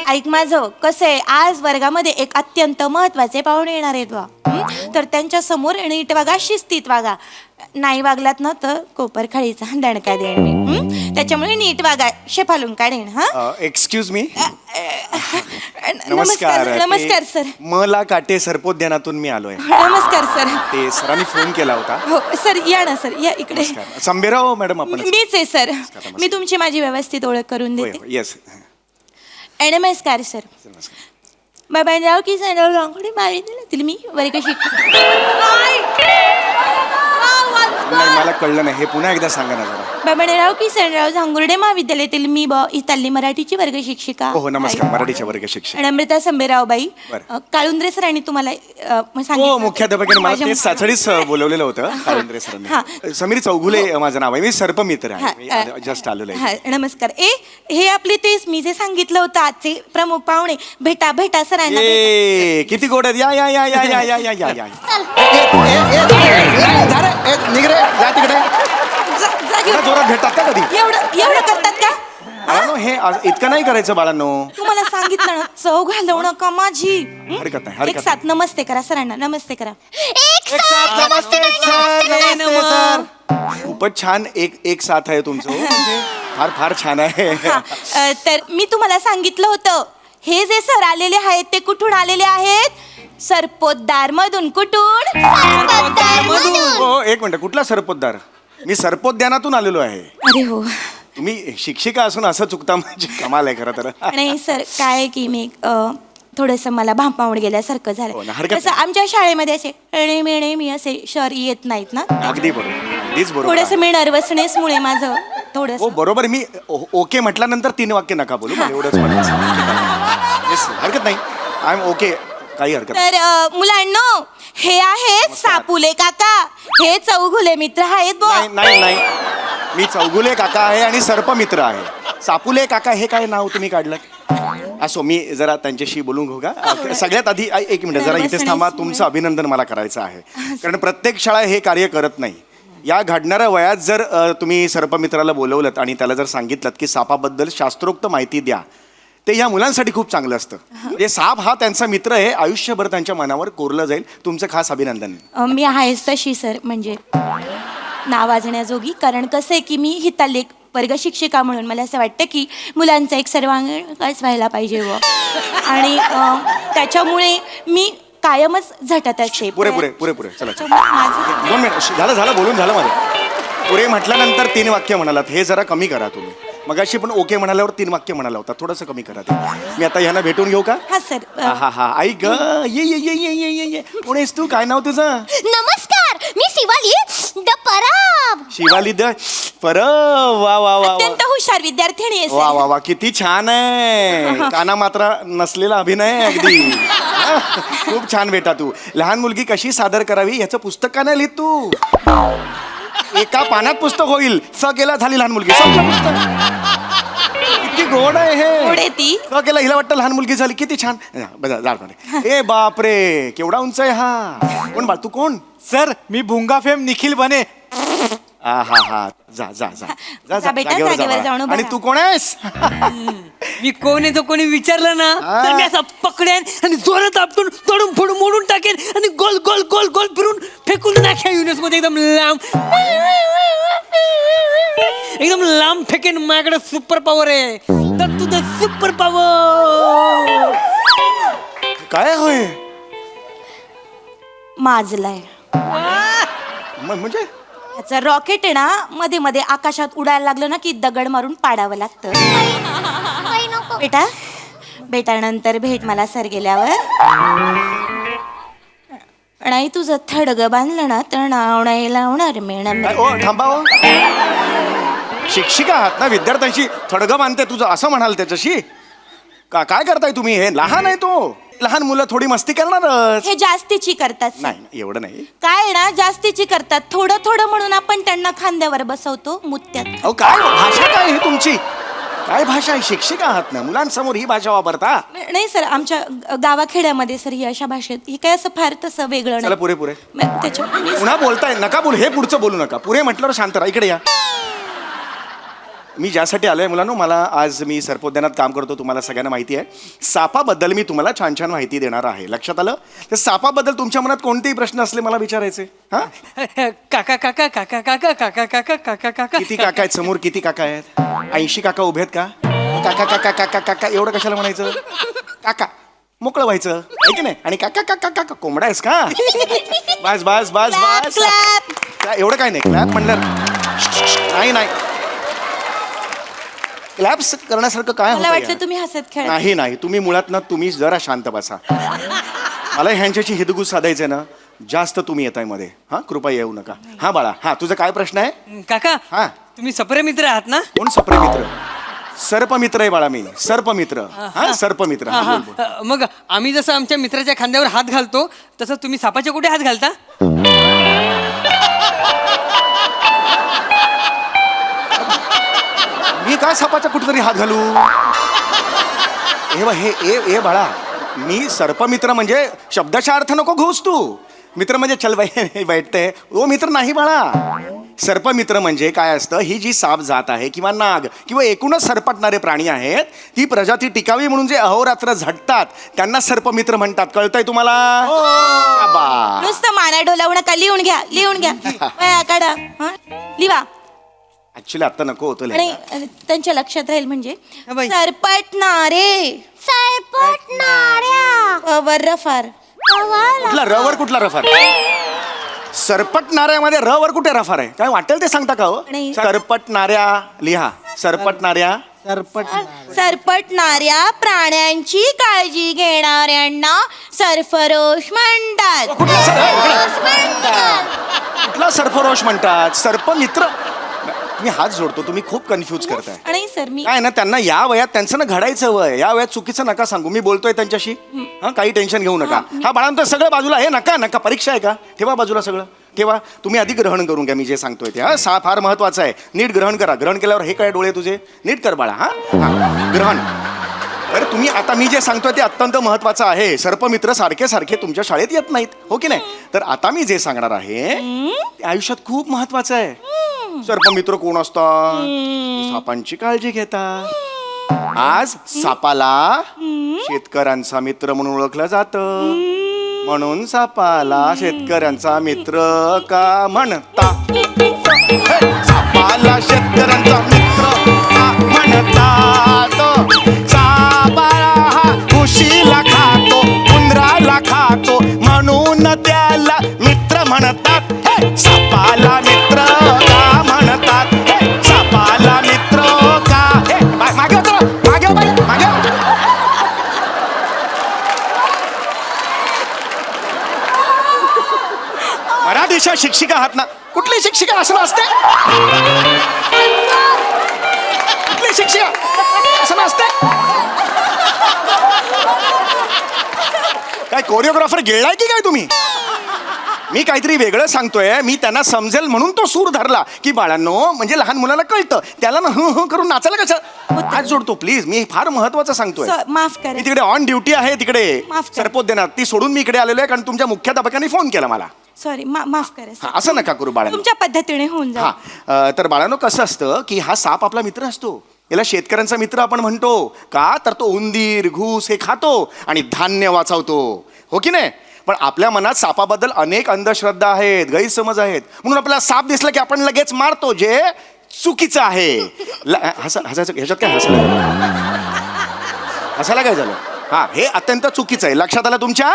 ऐक माझं. कसं आहे, आज वर्गामध्ये एक अत्यंत महत्वाचे पाहुणे येणार आहेत बा. तर त्यांच्या समोर नीट वागा, शिस्तीत वागा. नाही वागलात ना तर कोपर खाळीचा दणका देईन मी. त्याच्यामुळे नीट वागा, शेफालून काढेन. हा, एक्सक्यूज मी. नमस्कार. नमस्कार सर. मला काटे सर्पोद्यानातून मी आलोय. नमस्कार सर. ते सरांनी फोन केला होता. हो सर, या ना सर, या इकडे. संभेराव मॅडम आपण. मीच आहे सर. मी तुमची माझी व्यवस्थित ओळख करून देते. येस. नमस्कार सर. बाबांराव की रांगोळी मारी दिली मी वर्ग नाही, मला कळलं नाही. हे पुन्हा एकदा सांगा ना जरा. बाबांराव की सनराव झांगुर्डे महाविद्यालयातील मी इथली मराठीची वर्ग शिक्षिका. हो नमस्कार. मराठीच्या वर्ग शिक्षक. आणि अमृता संभेराव बाई. बरं. काळुंद्रे सरांनी तुम्हाला हो, मुख्याध्यापकाने मला ते साचडीच बोलवलेलं होतं. काळुंद्रे सरांनी. समीर चौगुले माझं नाव आहे. मी सर्पमित्र आहे. जस्ट आलेलो आहे. नमस्कार. हे आपले तेच मी जे सांगितलं होतं आजचे प्रमुख पाहुणे. भेटा भेटा सरांना. किती गोड आहेत. या या या या या या या या या. जागेवर जोरात भेटतात का कधी? एवढं करतात का? बाळांनो हे इतकं नाही करायचं बाळांनो. तुम्हाला सांगितलं ना चव घालवू नका माझी. हरकत नाही, एक हरकत साथ नमस्ते करा सरांना. नमस्ते करा. नमस्ते सर. खूपच छान एक साथ आहे तुमचं. फार फार छान आहे. हा, तर मी तुम्हाला सांगितलं होतं हे जे सर आलेले आहेत ते कुठून आलेले आहेत? सरपोतदार मधून. कुठून? हो एक मिनिट, कुठला सरपोतदार? मी सरपोतद्यानातून आलेलो आहे. अरे हो. तुम्ही शिक्षिका असून असं चुकता म्हणजे कमाल आहे खरं तर. नाही सर, काय आहे की मी थोडंसं मला भांपावून गेल्यासारखं हो ना, झालं. हरकत तसं आमच्या शाळेमध्ये असे एणे मेणे मी असे शर येत नाहीत ना. अगदी बरोबर, अगदीच बरोबर थोडंसं आहे. मी नर्वसनेसमुळे माझं थोडंसं. हो बरोबर. मी ओके म्हटल्यानंतर 3 वाक्य नका बोलू, मला एवढंच म्हणायचं. Yes, हरकत नाही. आय एम ओके, काही हरकत नाही. तर मुलांनो, हे आहेत सापुले काका. हे चौघुले मित्र आहेत बुवा. नाही नाही नाही, मी चौगुले काका आहे आणि सर्पमित्र आहे. सापुले काका हे काय नाव तुम्ही काढलं? असो, मी जरा त्यांच्याशी बोलून घेऊ का? सगळ्यात आधी एक मिनिट जरा इथेच थांबा. तुमचं अभिनंदन मला करायचं आहे, कारण प्रत्येक शाळा हे कार्य करत नाही. या घडणाऱ्या वयात जर तुम्ही सर्पमित्राला बोलवलं आणि त्याला जर सांगितलं की सापाबद्दल शास्त्रोक्त माहिती द्या, ते या मुलांसाठी खूप चांगलं असतं. म्हणजे साप हा त्यांचा मित्र आहे, आयुष्यभर त्यांच्या मनावर कोरलं जाईल. तुमचं खास अभिनंदन. मी आहेच तशी सर, म्हणजे नावाजण्याजोगी. कारण कसं आहे की मी हितालेख वर्ग शिक्षिका म्हणून मला असं वाटतं की मुलांचा एक सर्वांगीण विकास व्हायला पाहिजे व आणि त्याच्यामुळे मी कायमच झटत असते. पुरे पुरे पुरे पुरे चला माझं 2 मिनिट झालं बोलून झालं माझं. पुरे म्हटल्यानंतर 3 वाक्य म्हणालात, हे जरा कमी करा तुम्ही. मगाशी पण ओके म्हणाल्यावर 3 वाक्य म्हणाला होता, थोडंसं कमी करा ते. मी आता ह्यांना भेटून घेऊ का? हा सर. हा हा आई ग, ये ये ये ये ये ये ये. कोण आहेस तू? काय नाव तुझं? नमस्कार, मी Shivali the Parab. Shivali the Parab. वा वा वा अत्यंत हुशार विद्यार्थिनी आहे वा सर. वा वा, किती छान आहे. काना मात्रा नसलेला अभिनय आहे अगदी. खूप छान बेटा. तू लहान मुलगी कशी सादर करावी याचं पुस्तक का नाही लिहित तू? एका पानात पुस्तक होईल. स केला झाली लहान मुलगी. संपलं पुस्तक. किती गोड आहे गोड आहे हे. ती. स केला, हिला वाटतं लहान मुलगी झाली. किती छान. ए बापरे, केवढा उंच आहे हा. कोण बाळ? तू कोण? सर मी भुंगा फेम निखिल बने. हा हा हा, जा जा जा जा जा बेटा, जागेवर जा जागेवर बाळा. जाऊन उभा आणि राहा. तू कोण आहेस? मी कोण आहे तो कोणी विचारलं ना तर मी असं पकडेन आणि जोरात आपटून तोडून फोडून मोडून टाकेन आणि गोल गोल गोल गोल फिरून फेकून नाख्या युनिव्हर्स मध्ये एकदम लांब फेकेन. माझ्याकडे सुपर पॉवर आहे. तर तुझं सुपर पॉवर काय होय? माजलाय. म्हणजे त्याचं रॉकेट आहे ना, मध्ये मध्ये आकाशात उडायला लागलं ना की दगड मारून पाडावं लागतं. बेटा बेटा, नंतर भेट मला सर गेल्यावर. नाही तुझं थडगं बांधलं ना तर नाव नाही लावणार मॅडम. ओ थांबा हो. शिक्षिका आहात ना, विद्यार्थ्यांशी थडगं बांधते तुझं असं म्हणाल त्याच्याशी? काय करताय तुम्ही? हे लहान आहे तो. लहान मुलं थोडी मस्ती करणारच. हे जास्तीची करतात सर. नाही एवढं नाही. काय आहे ना, जास्तीची करतात. थोडं थोडं म्हणून आपण त्यांना खांद्यावर बसवतो मुत्यात. अहो काय भाषा काय ही तुमची? काय भाषा आहे? शिक्षिका आहात ना, मुलांसमोर ही भाषा वापरता? नाही सर, आमच्या गावाखेड्यामध्ये सर ही अशा भाषेत ही काय असं फार तसं वेगळं चला नाही. पुरे पुरे. त्याच्यामुळे पुन्हा बोलताय नका बोलू. हे पुढचं बोलू नका. पुरे म्हटल्यावर शांत राहा. इकडे या. मी ज्यासाठी आलोय मुलांनो, मला आज मी सर्पोद्यानात काम करतो, तुम्हाला सगळ्यांना माहिती आहे. सापाबद्दल मी तुम्हाला छान छान माहिती देणार आहे. लक्षात आलं? तर सापाबद्दल तुमच्या मनात कोणतेही प्रश्न असले मला विचारायचे. हा, काका काका काका काका काका काका काका काका. किती काका आहेत समोर? किती काका आहेत? 80 काका उभे आहेत का? काका काका काका काका एवढं कशाला म्हणायचं? काका मोकळं व्हायचं आहे की नाही? आणि काका काका काका कोंबडा आहेस का? बस बस बस बस. एवढं काय नाही. क्लॅप म्हणलं नाही नाही. क्लॅप्स करण्यासारखं काय मला होतं वाटलं यार? तुम्ही हसत खेळत. नाही नाही, तुम्ही मुळात ना तुम्ही जरा शांत बसा. मला ह्यांच्याशी हिदगुज साधायचंय ना, जास्त तुम्ही येताय मध्ये. हा, कृपया येऊ नका. हा बाळा, हा तुझा काय प्रश्न आहे? काका हा. तुम्ही सप्रे मित्र आहात ना? कोण सप्रे मित्र? सर्पमित्र आहे बाळा मी. सर्पमित्र. हा सर्पमित्र. हा, बोल, बोल. मग आम्ही जसं आमच्या मित्राच्या खांद्यावर हात घालतो तसं तुम्ही सापाच्या कुठे हात घालता? मी काय सापाचा कुठेतरी हात घालू? हे बाळा, मी सर्पमित्र म्हणजे शब्दाचा अर्थ नको घेऊस तू. मित्र म्हणजे चल बाई बैठते. ओ मित्र नाही बाळा. सर्पमित्र म्हणजे काय असतं, ही जी साप जात आहे किंवा नाग किंवा एकूणच सरपटणारे प्राणी आहेत, ती प्रजाती टिकावी म्हणून जे अहोरात्र झटतात त्यांना सर्पमित्र म्हणतात. कळतंय तुम्हाला? शाबास. नुसतं माना डोलावू नका, लिहून घ्या वया काढा. हा? लिहा. ऍक्च्युली आता नको होतं आणि लिहायला. त्यांच्या लक्षात राहील म्हणजे बाई. सरपटणारे सरपटणाऱ्या वर रफार. कुठला रवर कुठला रफार? सरपटणाऱ्यामध्ये रवर कुठे रफार आहे? काय वाटेल ते सांगता का हो? नाही. सरपटणाऱ्या लिहा. सरपटणाऱ्या सरपटणाऱ्या प्राण्यांची काळजी घेणाऱ्यांना सरफरोश म्हणतात. कुठला सरफरोश म्हणतात? सर्पमित्र. मी हात जोडतो, तुम्ही खूप कन्फ्यूज करताय. आणि सर मी काय ना, त्यांना या वयात त्यांचं ना घडायचं वय, या वयात चुकीचं नका सांगू. मी बोलतोय त्यांच्याशी. हा, काही टेन्शन घेऊ नका. हा बाळांतर सगळं बाजूला. हे नका परीक्षा आहे का? ठेवा बाजूला सगळं ठेवा. तुम्ही आधी ग्रहण करून घ्या मी जे सांगतोय ते. हा, फार महत्वाचं आहे. नीट ग्रहण करा. ग्रहण केल्यावर हे काय डोळे तुझे नीट कर बाळा. हा ग्रहण. तर तुम्ही आता मी जे सांगतोय ते अत्यंत महत्वाचं आहे. सर्पमित्र सारखे सारखे तुमच्या शाळेत येत नाहीत, हो की नाही? तर आता मी जे सांगणार आहे ते आयुष्यात खूप महत्वाचं आहे. सर्पमित्र कोण असतात? सापांची काळजी घेतात. आज सापाला शेतकऱ्यांचा मित्र म्हणून ओळखलं जातं, म्हणून सापाला शेतकऱ्यांचा मित्र का म्हणतात? सापाला शेतकऱ्यांचा मित्र का म्हणतात? सापाला हा घुशीला खातो, उंदराला खातो, म्हणून त्याला मित्र म्हणतात. सापाला मित्र का म्हणतात? सापाला मित्र का? मागे मागे. मराठीच्या शिक्षिका आहात ना? कुठली शिक्षिका असं असते? कुठली शिक्षिका असं असते? काय कोरिओग्राफर गिळलाय की काय तुम्ही? मी काहीतरी वेगळं सांगतोय. मी त्यांना समजेल म्हणून तो सूर धरला की बाळांनो, म्हणजे लहान मुलाला कळतं, त्याला ना हं करून नाचायला कसं हात जोडतो. प्लीज, मी फार महत्वाचं सांगतोय. माफ करा. मी तिकडे ऑन ड्युटी आहे, तिकडे माफ करा. सरपोत ती सोडून मी इकडे आलेलो आहे कारण तुमच्या मुख्याध्यापकांनी फोन केला मला. सॉरी, माफ करा हा, असं नका करू बाळांनो. तुमच्या पद्धतीने होऊन जा. हा, तर बाळांनो कसं असतं की हा साप आपला मित्र असतो. याला शेतकऱ्यांचा मित्र आपण म्हणतो का? तर तो उंदीर घूस हे खातो आणि धान्य वाचवतो, हो की नाही? पण आपल्या मनात सापाबद्दल अनेक अंधश्रद्धा आहेत, गैरसमज आहेत. म्हणून आपल्याला साप दिसला की आपण लगेच मारतो, जे चुकीचं आहे. हसायचं ह्याच्यात काय? हसायला काय झालं? हा, हे अत्यंत चुकीचं आहे. लक्षात आलं तुमच्या?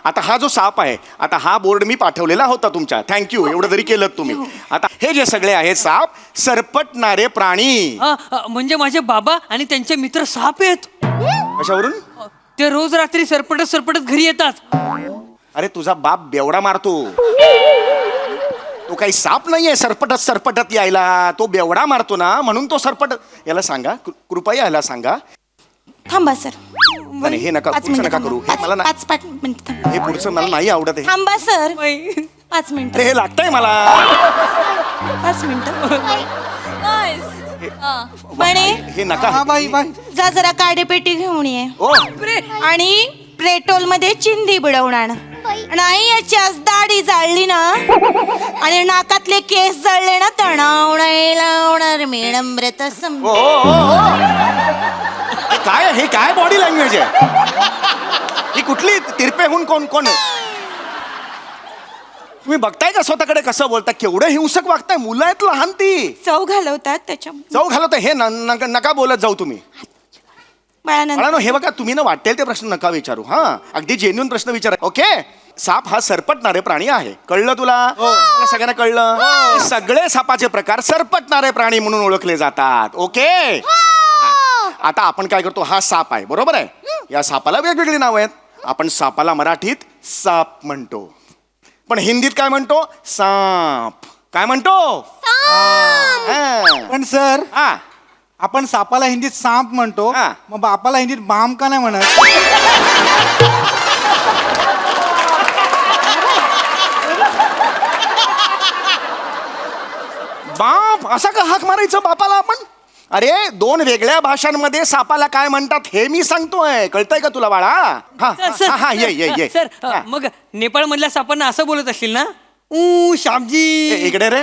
आता हा जो साप आहे, आता हा बोर्ड मी पाठवलेला होता तुमच्या. थँक्यू, एवढं जरी केलं तुम्ही. आता हे जे सगळे आहेत साप, सरपटणारे प्राणी. म्हणजे माझे बाबा आणि त्यांचे मित्र साप आहेत. कशावरून? ते रोज रात्री सरपटत घरी येतात. अरे तुझा बाप बेवडा मारतो. तो काही साप नाहीये सरपटत यायला. तो बेवडा मारतो ना, म्हणून तो सरपट. याला सांगा, कृपया याला सांगा. थांबा सर. नाही, हे नका, पुढचं नका करू. हे मला नाही, पाच मिनिट थांबा. हे पुढचं मला नाही आवडत. हे थांबा सर. 5 मिनिट. अरे हे लागतंय मला. 5 मिनिट. Nice. बने, हे नका. जा जरा काडेपेटी घेऊन ये ओ, आणि पेट्रोल मध्ये चिंधी बुडवून नाही याच्याच दाढी जाळली ना आणि नाकातले केस जळले ना, तणाव नाही लावणार मेणम्रत सम. ओ, ओ, ओ. हे काय बॉडी लँग्वेज आहे? ही कुठली तिरपेहून कोण? तुम्ही बघताय का स्वतःकडे कसं बोलता? केवढं हिंसक वागताय. मुलं आहेत लहान, ती चव घालवतात त्याच्या. जाऊ घालवत. हे नका बोलत जाऊ तुम्ही. बाळानंद, हे बघा, तुम्ही ना वाटेल ते प्रश्न नका विचारू. हा, अगदी जेन्युइन प्रश्न विचारा. ओके? साप हा सरपटणारे प्राणी आहे. कळलं तुला? मला सगळ्यांना कळलं? सगळे सापाचे प्रकार सरपटणारे प्राणी म्हणून ओळखले जातात. ओके? आता आपण काय करतो? हा साप आहे, बरोबर आहे? या सापाला वेगवेगळी नावं आहेत. आपण सापाला मराठीत साप म्हणतो, पण हिंदीत काय म्हणतो? साप. काय म्हणतो? पण सर, हा, आपण सापाला हिंदीत सांप म्हणतो, हा. मग बापाला हिंदीत बाम का नाही म्हणत? बाप असा का हाक मारायचं बापाला आपण? अरे, 2 वेगळ्या भाषांमध्ये सापाला काय म्हणतात हे मी सांगतोय. कळतंय का तुला बाळा? हा, ये. सर, मग नेपाळ मधल्या सापांना असं बोलत असतील ना? शामजी. इकडे रे.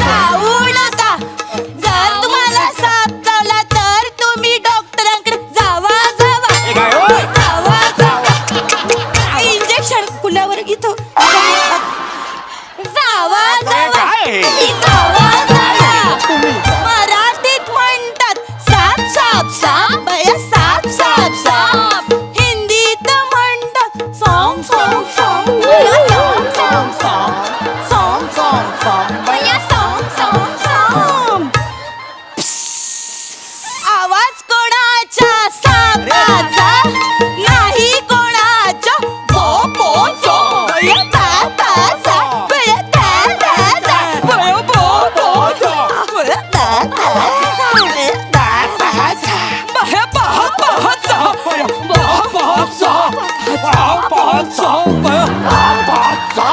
जाऊ नका. जर तुम्हाला साप चावला तर तुम्ही डॉक्टरांकडे जावा. इंजेक्शन कुल्यावर इथं जावा. मराठीत म्हणतात साप साप साप बया साप साप साप. हिंदीत म्हणतात song song song song song song song song बया सॉंग सॉंग सॉंग. आवाज कोणाच्या सापाचा नाही कोणाच्या पोपोचा. बया ता ता ता बया ता ता ता बया पोपोचा. बया ता ता ता बया ता ता ता बया पहा पहाचा बया पहा पहाचा पहा पहाचा बया पहा पहाचा.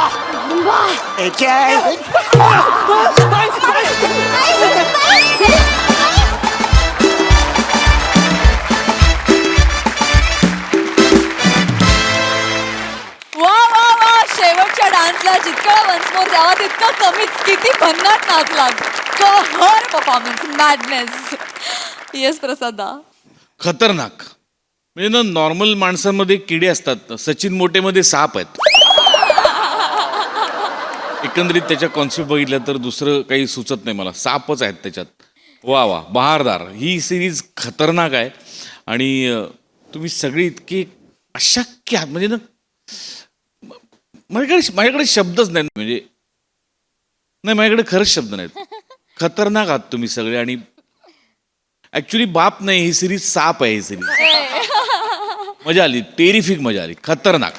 वा वा वा शेवटच्या डान्सला जितकं वन्समोर द्यावा तितकं कमीच. किती भन्नाट नाचला. कहर परफॉर्मन्स. मॅडनेस. येस प्रसादा. खतरनाक. म्हणजे ना नॉर्मल माणसांमध्ये किडे असतात, सचिन मोठेमध्ये साप आहेत. एकंदरीत त्याच्या कॉन्सेप्ट बघितलं तर दुसरं काही सुचत नाही मला. सापच आहेत त्याच्यात. वा वा बहारदार. ही सिरीज खतरनाक आहे आणि तुम्ही सगळी इतकी अशक्य आहात म्हणजे ना माझ्याकडे शब्दच नाहीत. म्हणजे नाही माझ्याकडे खरंच शब्द नाहीत. खतरनाक आहात तुम्ही सगळे. आणि ऍक्च्युली बाप नाही ही सिरीज साप आहे. ही सिरीज मजा आली. टेरिफिक मजा आली. खतरनाक.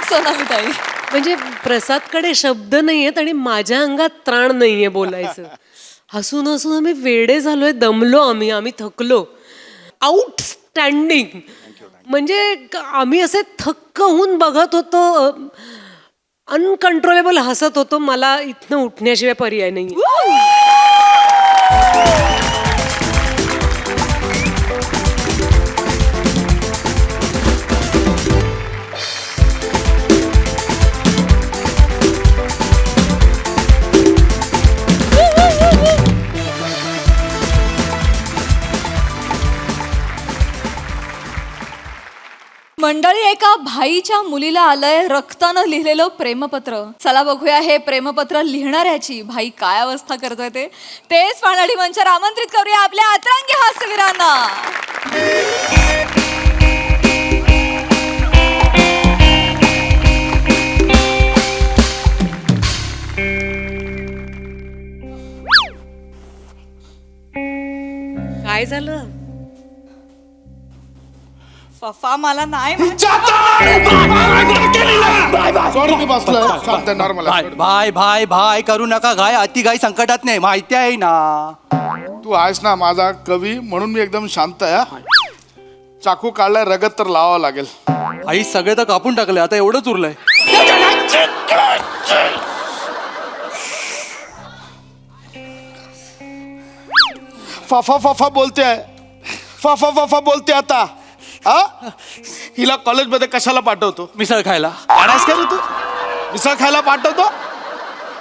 सोनालीताई. म्हणजे प्रसादकडे शब्द नाहीयेत आणि माझ्या अंगात त्राण नाहीये बोलायचं. हसून हसून आम्ही वेडे झालोय. दमलो आम्ही थकलो. आउटस्टँडिंग. म्हणजे आम्ही असे थक्क होऊन बघत होतो. अनकंट्रोलेबल हसत होतो. मला इथनं उठण्याशिवाय पर्याय नाही. मंडळी, एका भाईच्या मुलीला आलंय रक्तानं लिहिलेलं प्रेमपत्र. चला बघूया हे प्रेमपत्र लिहिणाऱ्याची भाई काय अवस्था करतोय ते. तेच पाहणारी मंचावर आमंत्रित करूया आपल्या अतरंगी हास्यवीरांना. काय झालं? फफा मला नाही भाई भाई भाई करू नका घाय. अति घाई संकटात नाही माहिती आहे ना. तू आहेस ना माझा कवी म्हणून मी एकदम शांत आहे. चाकू काढलाय रगत तर लावावा लागेल. आई सगळे तर कापून टाकले आता एवढंच उरलंय. फफा फफा बोलते आहे. फफा फफा बोलते आता. हिला कॉलेजमध्ये कशाला पाठवतो? मिसळ खायला. आणास का रे तू? मिसळ खायला पाठवतो?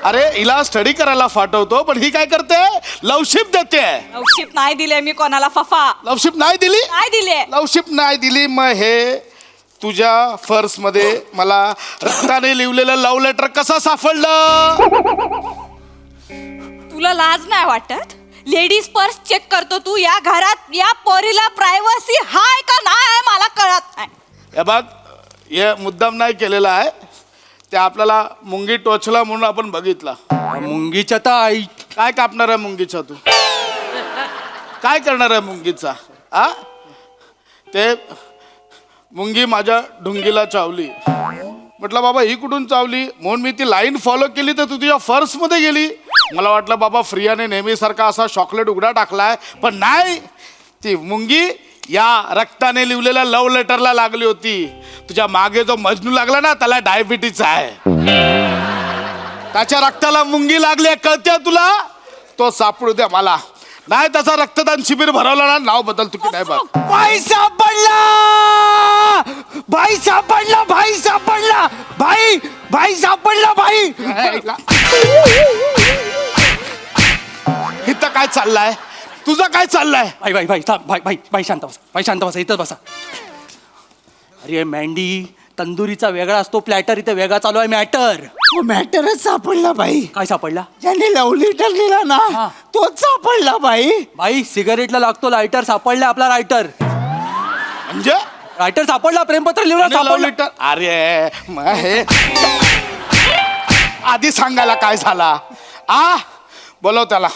अरे हिला स्टडी करायला पाठवतो पण ही काय करते? लवशिप देते. लवशिप नाही दिले मी कोणाला फफा. लवशिप नाही दिली? नाही दिले. लवशिप नाही दिली. मग हे तुझ्या पर्स मध्ये मला रक्ताने लिहिलेलं लव्ह लेटर कसं सापडलं? तुला लाज नाही वाटत? लेडीज पर्स चेक करतो तू या घरात. या पोरीला प्रायव्हसी हाय का नाही मला कळत नाही. हे बघ हे मुद्दाम नाही केलेला आहे. ते आपल्याला मुंगी टोचला म्हणून आपण बघितला. मुंगीच्या तर आई काय कापणार आहे मुंगीचा तू? काय करणार आहे मुंगीचा? ते मुंगी माझ्या ढुंगीला चावली. म्हटलं बाबा ही कुठून चावली म्हणून मी ती लाईन फॉलो केली तर तू तुझ्या पर्स मध्ये गेली. मला वाटलं बाबा फ्रियाने नेहमीसारखा असा चॉकलेट उघडा टाकलाय पण नाही. ती मुंगी या रक्ताने लिहिलेल्या लव्ह लेटरला लागली होती. तुझ्या मागे जो मजनू लागला ना त्याला डायबिटीज आहे. त्याच्या रक्ताला मुंगी लागली कळते तुला? तो सापडू द्या मला. नाही त्याचा रक्तदान शिबिर भरवलं ना नाव बदल तू की नाही बघ. भाई सापडला. भाई सापडला. भाई सापडला. भाई भाई सापडला. भाई काय चाललाय तुझं काय चाललंय? भाई भाई भाई थांब, भाई भाई भाई शांत बसा, भाई शांत बसा, इथं बसा. अरे मँडी, तंदुरीचा वेगळा असतो, प्लॅटर इथे वेगळा चालू आहे मॅटर. मॅटरच सापडला बाई. काय सापडला? ज्याने लव लेटर लिहिला ना तोच सापडला बाई. भाई सिगारेटला लागतो लायटर, सापडला आपला रायटर. म्हणजे रायटर सापडला, प्रेमपत्र लिहिला आणि love सापडला. letter? अरे मग हे आधी सांगायला काय झाला? बोलव त्याला,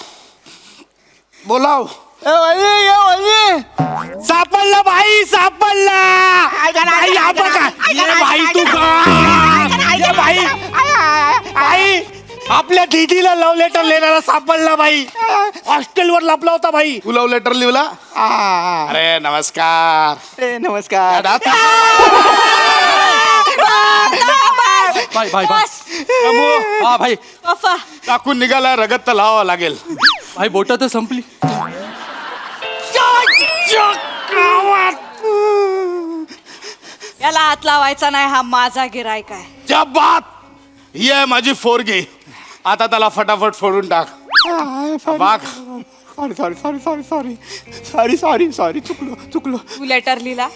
बोलाव. सापडला भाई, सापडला. भाई, हा बघा. ये भाई तू का? ये भाई, भाई आपल्या दीदीला लव्ह लेटर लिहिणारा सापडला भाई. हॉस्टेलवर लपला होता भाई. तू लव्ह लेटर लिहिला? अरे नमस्कार. नमस्कार. भाई भाई भाई हा भाई पप्पा टाकून निघाला, रगत तर लावावं लागेल. भाई बोट तर संपली. याला हात लावायचा नाही, हा माझा गिरायक आहे. क्या बात. ही आहे माझी फोरगी. आता त्याला फटाफट फोडून टाक. बाग. सॉरी चुकलो. तू लेटर लिहिला?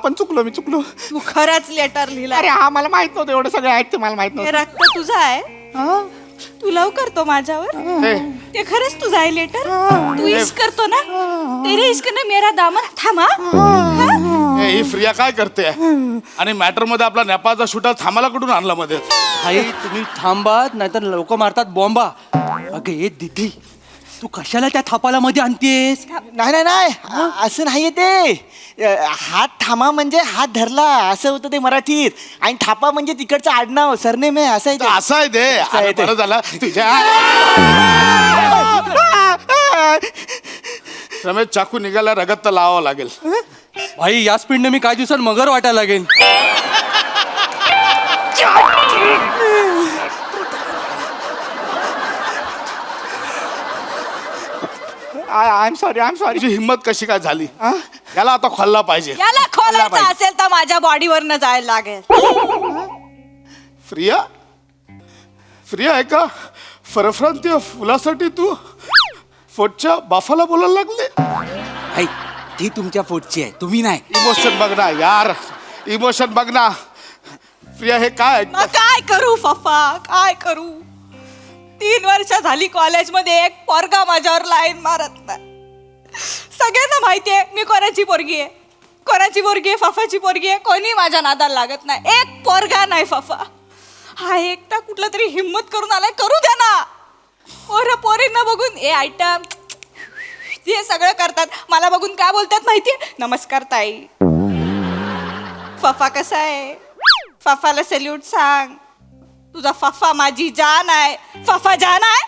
पण चुकलो मी. तू खरंच लेटर लिहिला? अरे हा मला माहित नव्हतं, एवढं सगळं ऐकते मला माहित हे नव्हतं. रक्त तुझं आहे? तू लव करतो माझ्यावर? हे, ते खरंच तुझं आहे लेटर? तू इश्क करतो ना? तेरे इश्क ने मेरा दामन थांबा. ही फ्रिया काय करते? आणि मॅटर मध्ये आपला नेपाळचा शूटर थांबाला कुठून आणला मध्ये? भाई तुम्ही थांबात, नाहीतर लोक मारतात बॉम्बा. अगं ये दीदी, तू कशाला त्या थापाला मध्ये आणतेस? नाही असं नाहीये ते. हात थांबा म्हणजे हात धरला असं होतं ते मराठीत, आणि थापा म्हणजे तिकडचं आडनाव सरनेम आहे, असं आहे ते. असं आहे ते. अरे बरं झालं तुझ्या रमेश चाकू निघाला, रगत तर लावावं लागेल. भाई या स्पीडने मी काही दिवसात मगर वाटायला लागेल. I am sorry. तुझी हिंमत कशी काय झाली? याला आता खोलला पाहिजे. याला खोलायचं असेल तर माझ्या बॉडीवरनं जायला लागेल. फ्रिया आहे का? फरफ्रांतीय फुलासाठी तू फोटच्या बाफाला बोलायला लागले? भाई ती तुमच्या पोटची आहे, तुम्ही नाही. इमोशन बघ ना यार, इमोशन बघ ना. प्रिया हे काय? मग काय करू पप्पा, काय करू? 3 वर्ष झाली कॉलेजमध्ये एक पोरगा माझ्यावर लाईन मारत नाही. सगळ्यांना माहितीये मी कोणाची पोरगी आहे, फफाची पोरगी आहे. कोणी माझ्या नादाला लागत नाही. एक पोरगा नाही फफा. हा एकटा कुठला तरी हिम्मत करून आलाय, करू द्या ना. पोरींना बघून ए आयटम हे सगळं करतात. मला बघून काय बोलतात माहितीये? नमस्कार ताई. फफा कसा आहे? फफाला सल्यूट सांग. तुझा फफा माझी जान आहे. फफा जान आहे?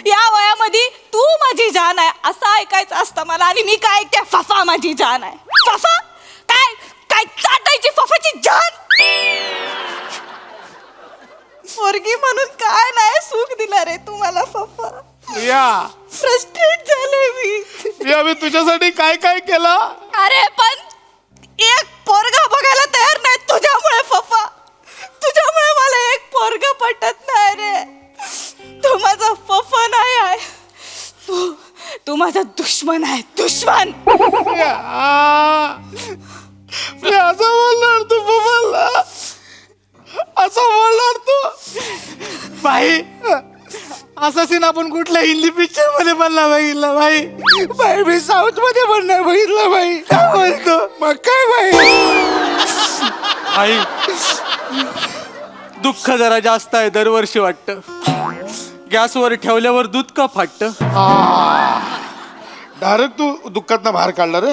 या वयामध्ये तू माझी जान आहे असं ऐकायचं असतं मला, आणि मी काय ऐकते? फफा माझी जान आहे. फफा काय काय चाटायची फफाची जान? पोरगी म्हणून काय नाही सुख दिला रे तुम्हाला फफा. प्रिया, फ्रस्ट्रेट झाले मी. प्रिया मी तुझ्यासाठी काय काय केलं? अरे पण एक पोरगा बघायला तयार नाही तुझ्यामुळे फफा. तुझ्यामुळे मला एक पोरगा पटत नाही रे. तू माझा फफा नाही आहे, तू माझा दुश्मन आहे, दुश्मन. प्रिया असं बोलणार तू बाबाला? असं बोलणार तू? भाई असा सीन आपण कुठल्या हिंदी पिक्चर मध्ये बनला बघितला भाई? बाई मी साऊथ मध्ये पण नाही बघितलं बाई. काय बोलतो मग काय बाई? भाई दुःख जरा जास्त आहे, दरवर्षी वाटतं. गॅसवर ठेवल्यावर दूध का फाटतं? डायरेक्ट तू दुःखातनं बाहेर काढला रे.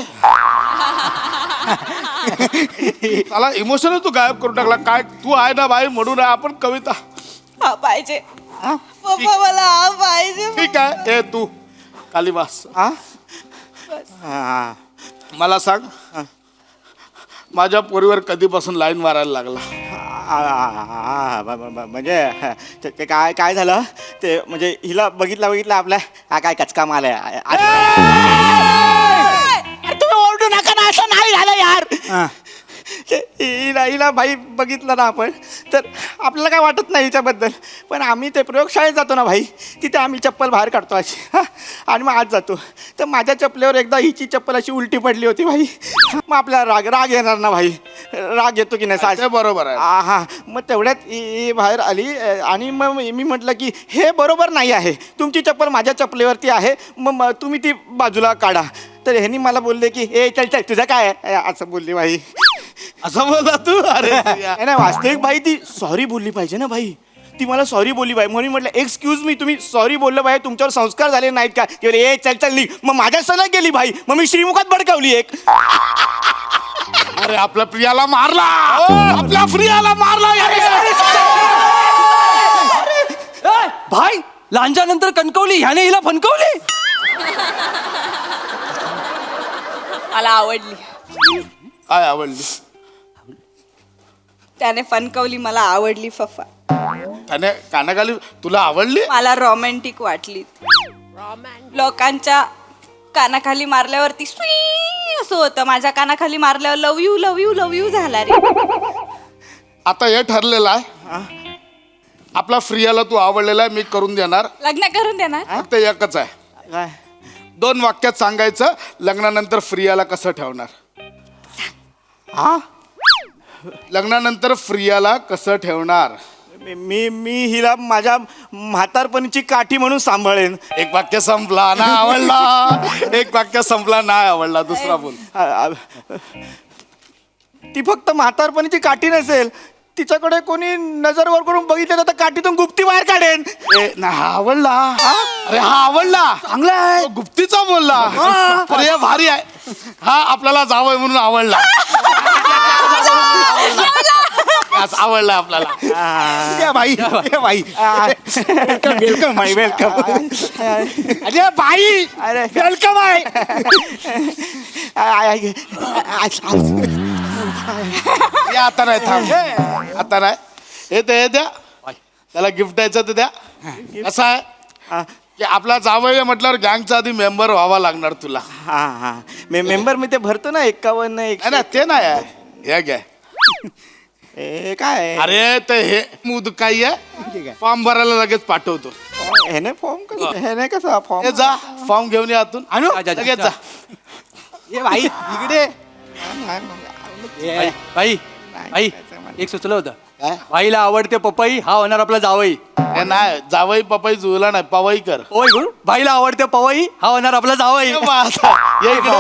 मला इमोशनच तू गायब करून टाकला. काय तू आहे ना बाई म्हणून आहे आपण कविता. हा पाहिजे पप्पा, मला हा पाहिजे. ठीक आहे. ए तू कालिवास, मला सांग माझ्या पोरीवर कधीपासून लाईन मारायला लागला? म्हणजे ते काय झालं ते, म्हणजे हिला बघितला आपल्या हा काय कचका माल आहे. तुम्ही ओरडू नका ना, असं नाही झालं यार. हिला भाई बघितलं ना आपण तर आपल्याला काय वाटत नाही हिच्याबद्दल, पण आम्ही ते प्रयोगशाळेत जातो ना भाई, तिथे आम्ही चप्पल बाहेर काढतो अशी आणि मग आत जातो. तर माझ्या चपलेवर एकदा हिची चप्पल अशी उलटी पडली होती भाई. मग आपल्याला राग येणार ना भाई, राग येतो की नाही साज? ते बरोबर आहे. हा मग तेवढ्यात ही बाहेर आली आणि मग मी म्हटलं की हे बरोबर नाही आहे, तुमची चप्पल माझ्या चपलेवरती आहे, मग तुम्ही ती बाजूला काढा. तर ह्यांनी मला बोलले की हे चल चल तुझं काय आहे असं बोलली भाई. असं बोलला तू? अरे नाही वास्तविक भाई ती सॉरी बोलली पाहिजे ना भाई, ती मला सॉरी बोलली बाई. म्हणून म्हटलं एक्सक्यूज मी, तुम्ही सॉरी बोललं बाई, तुमच्यावर संस्कार झाले नाहीत का? ती बोलली, ए चल चल निघ. मग माझ्या सणा गेली भाई, मग मी श्रीमुखात भडकावली एक. अरे आपल्या प्रियाला मारला, आपल्या प्रियाला मारला. भाई लांजानंतर कणकवली, ह्याने हिला फणकवली. मला आवडली, काय आवडली? त्याने फणकवली, मला आवडली फफा. त्याने कानाखाली तुला आवडली? मला रोमॅन्टिक वाटली. लोकांच्या कानाखाली मारल्यावरती स्वी असं होतं, माझ्या कानाखाली मारल्यावर love you love you love you झाला रे. आता हे ठरलेलं आहे, आपला फ्रियाला तू आवडलेला आहे, मी करून देणार. लग्न करून देणार. फक्त एकच आहे, काय 2 वाक्यात सांगायचं लग्नानंतर फ्रियाला कसं ठेवणार. हा लग्नानंतर फ्रियाला कसं ठेवणार? मी मी हिला माझ्या म्हातारपणीची काठी म्हणून सांभाळेन. एक वाक्य संपला, नाही आवडला. एक वाक्य संपला, नाही आवडला. दुसरा बोल. ती फक्त म्हातारपणीची काठी नसेल, तिच्याकडे कोणी नजर वर करून बघितलं तर काठीतून गुप्ती बाहेर काढेन. हा आवडला. अरे हा आवडला, चांगला आहे. गुप्तीचा बोलला. अरे भारी आहे. हा आपल्याला जावंय म्हणून आवडला. आवडला आपल्याला. या बाई या बाई वेलकम बाई वेलकम. अरे बाई अरे वेलकम आहे. या आता नाही, थांब आता नाही. हे द्या, त्याला गिफ्ट द्यायचं तर द्या. असं आहे की आपला जावई म्हटल्यावर गँगचा आधी मेंबर व्हावा लागणार तुला. हा हा मेंबर मी ते भरतो ना 51 नाही ते नाही आहे. हे घ्या. काय अरे ते हे मूद काही आहे, फॉर्म भरायला लगेच पाठवतो. ह्याने फॉर्म कसं ह्याने कसा फॉर्म? हे जा फॉर्म घेऊन या आतून. आणू लगेच जा. ये बाई इकडे. भाई भाई एक सुचलं होतं, भाईला आवडते पपई, हा होणार आपला जावई. हे नाही, जावई पपई जुळला नाही, पवई कर. होय गुरु, भाईला आवडते पवई, हा होणार आपला जावई. ये इकडे.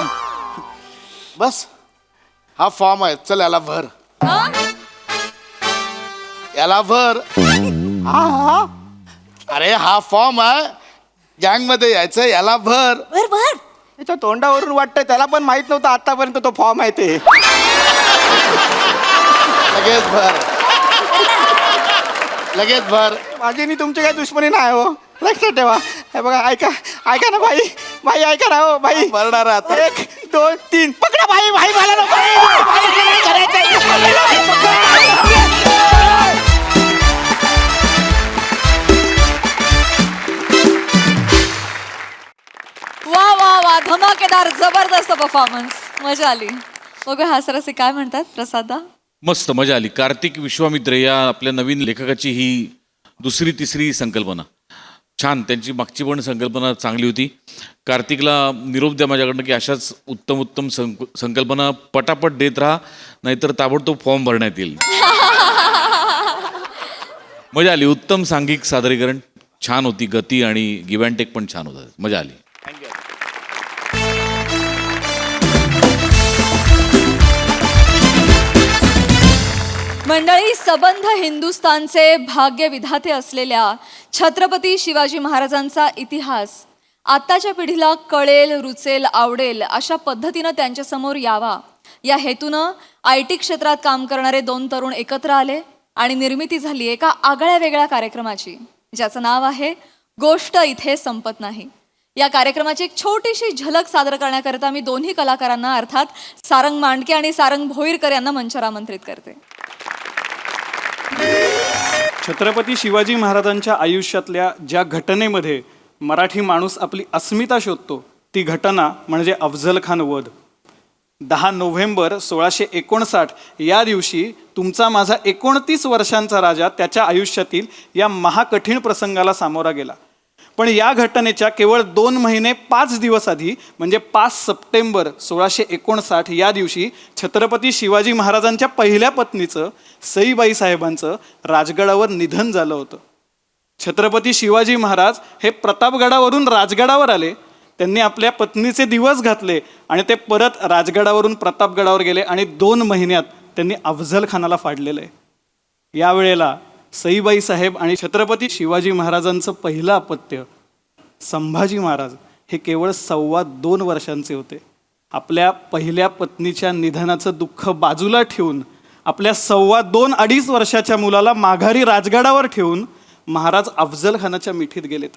बस हा फॉर्म आहे, चल याला भर. याला भर. अरे हा फॉर्म आहे, गँग मध्ये यायचं, याला भर. बर बर. त्याच्या तोंडावरून वाटतंय त्याला पण माहित नव्हतं आतापर्यंत तो फॉर्म आहे ते. लगेच भर, लगेच भर. माझी आणि तुमची काही दुश्मनी नाही हो, लक्षात ठेवा. हे बघा ऐका ऐका ना भाई, भाई ऐका ना हो भाई. भरणार आता. 1 2 3 पकडा भाई, भाई मला नको. वा वा वा, धमाकेदार जबरदस्त परफॉर्मन्स, मजा आली. बघूया हासरसे काय म्हणतात प्रसादा. मस्त मजा आली. कार्तिक विश्वामित्र या आपल्या नवीन लेखकाची ही 2री 3री संकल्पना छान. त्यांची मागची पण संकल्पना चांगली होती. कार्तिकला निरोप द्या माझ्याकडनं की अशाच उत्तम उत्तम संकल्पना पटापट देत राहा, नाहीतर ताबडतोब फॉर्म भरण्यात येईल. मजा आली. उत्तम सांघिक सादरीकरण छान होती. गती आणि गिव्ह अँड टेक पण छान होतं. मजा आली. मंडळी, सबंध हिंदुस्थानचे भाग्य विधाते असलेल्या छत्रपती शिवाजी महाराजांचा इतिहास आत्ताच्या पिढीला कळेल, रुचेल, आवडेल अशा पद्धतीनं त्यांच्यासमोर यावा या हेतूनं IT क्षेत्रात काम करणारे 2 तरुण एकत्र आले आणि निर्मिती झाली एका आगळ्या वेगळ्या कार्यक्रमाची, ज्याचं नाव आहे गोष्ट इथे संपत नाही. या कार्यक्रमाची एक छोटीशी झलक सादर करण्याकरिता मी दोन्ही कलाकारांना अर्थात सारंग मांडके आणि सारंग भोईरकर यांना मंचावर आमंत्रित करते. छत्रपती शिवाजी महाराजांच्या आयुष्यातल्या ज्या घटनेमध्ये मराठी माणूस आपली अस्मिता शोधतो ती घटना म्हणजे अफझल खान वध. 10 नोव्हेंबर 1659 या दिवशी तुमचा माझा 29 वर्षांचा राजा त्याच्या आयुष्यातील या महाकठीण प्रसंगाला सामोरा गेला. पण या घटनेच्या केवळ 2 महिने 5 दिवस आधी म्हणजे 5 सप्टेंबर 1659 या दिवशी छत्रपती शिवाजी महाराजांच्या पहिल्या पत्नीचं सईबाई साहेबांचं राजगडावर निधन झालं होतं. छत्रपती शिवाजी महाराज हे प्रतापगडावरून राजगडावर आले. त्यांनी आपल्या पत्नीचे दिवस घातले आणि ते परत राजगडावरून प्रतापगडावर गेले आणि 2 महिन्यात त्यांनी अफझल खानाला फाडलेलं आहे. यावेळेला सईबाई साहेब आणि छत्रपती शिवाजी महाराजांचं पहिलं अपत्य संभाजी महाराज हे केवळ 2.25 वर्षांचे होते. आपल्या पहिल्या पत्नीच्या निधनाचं दुःख बाजूला ठेवून आपल्या 2.25-2.5 वर्षाच्या मुलाला माघारी राजगडावर ठेवून महाराज अफझल खानाच्या मिठीत गेलेत.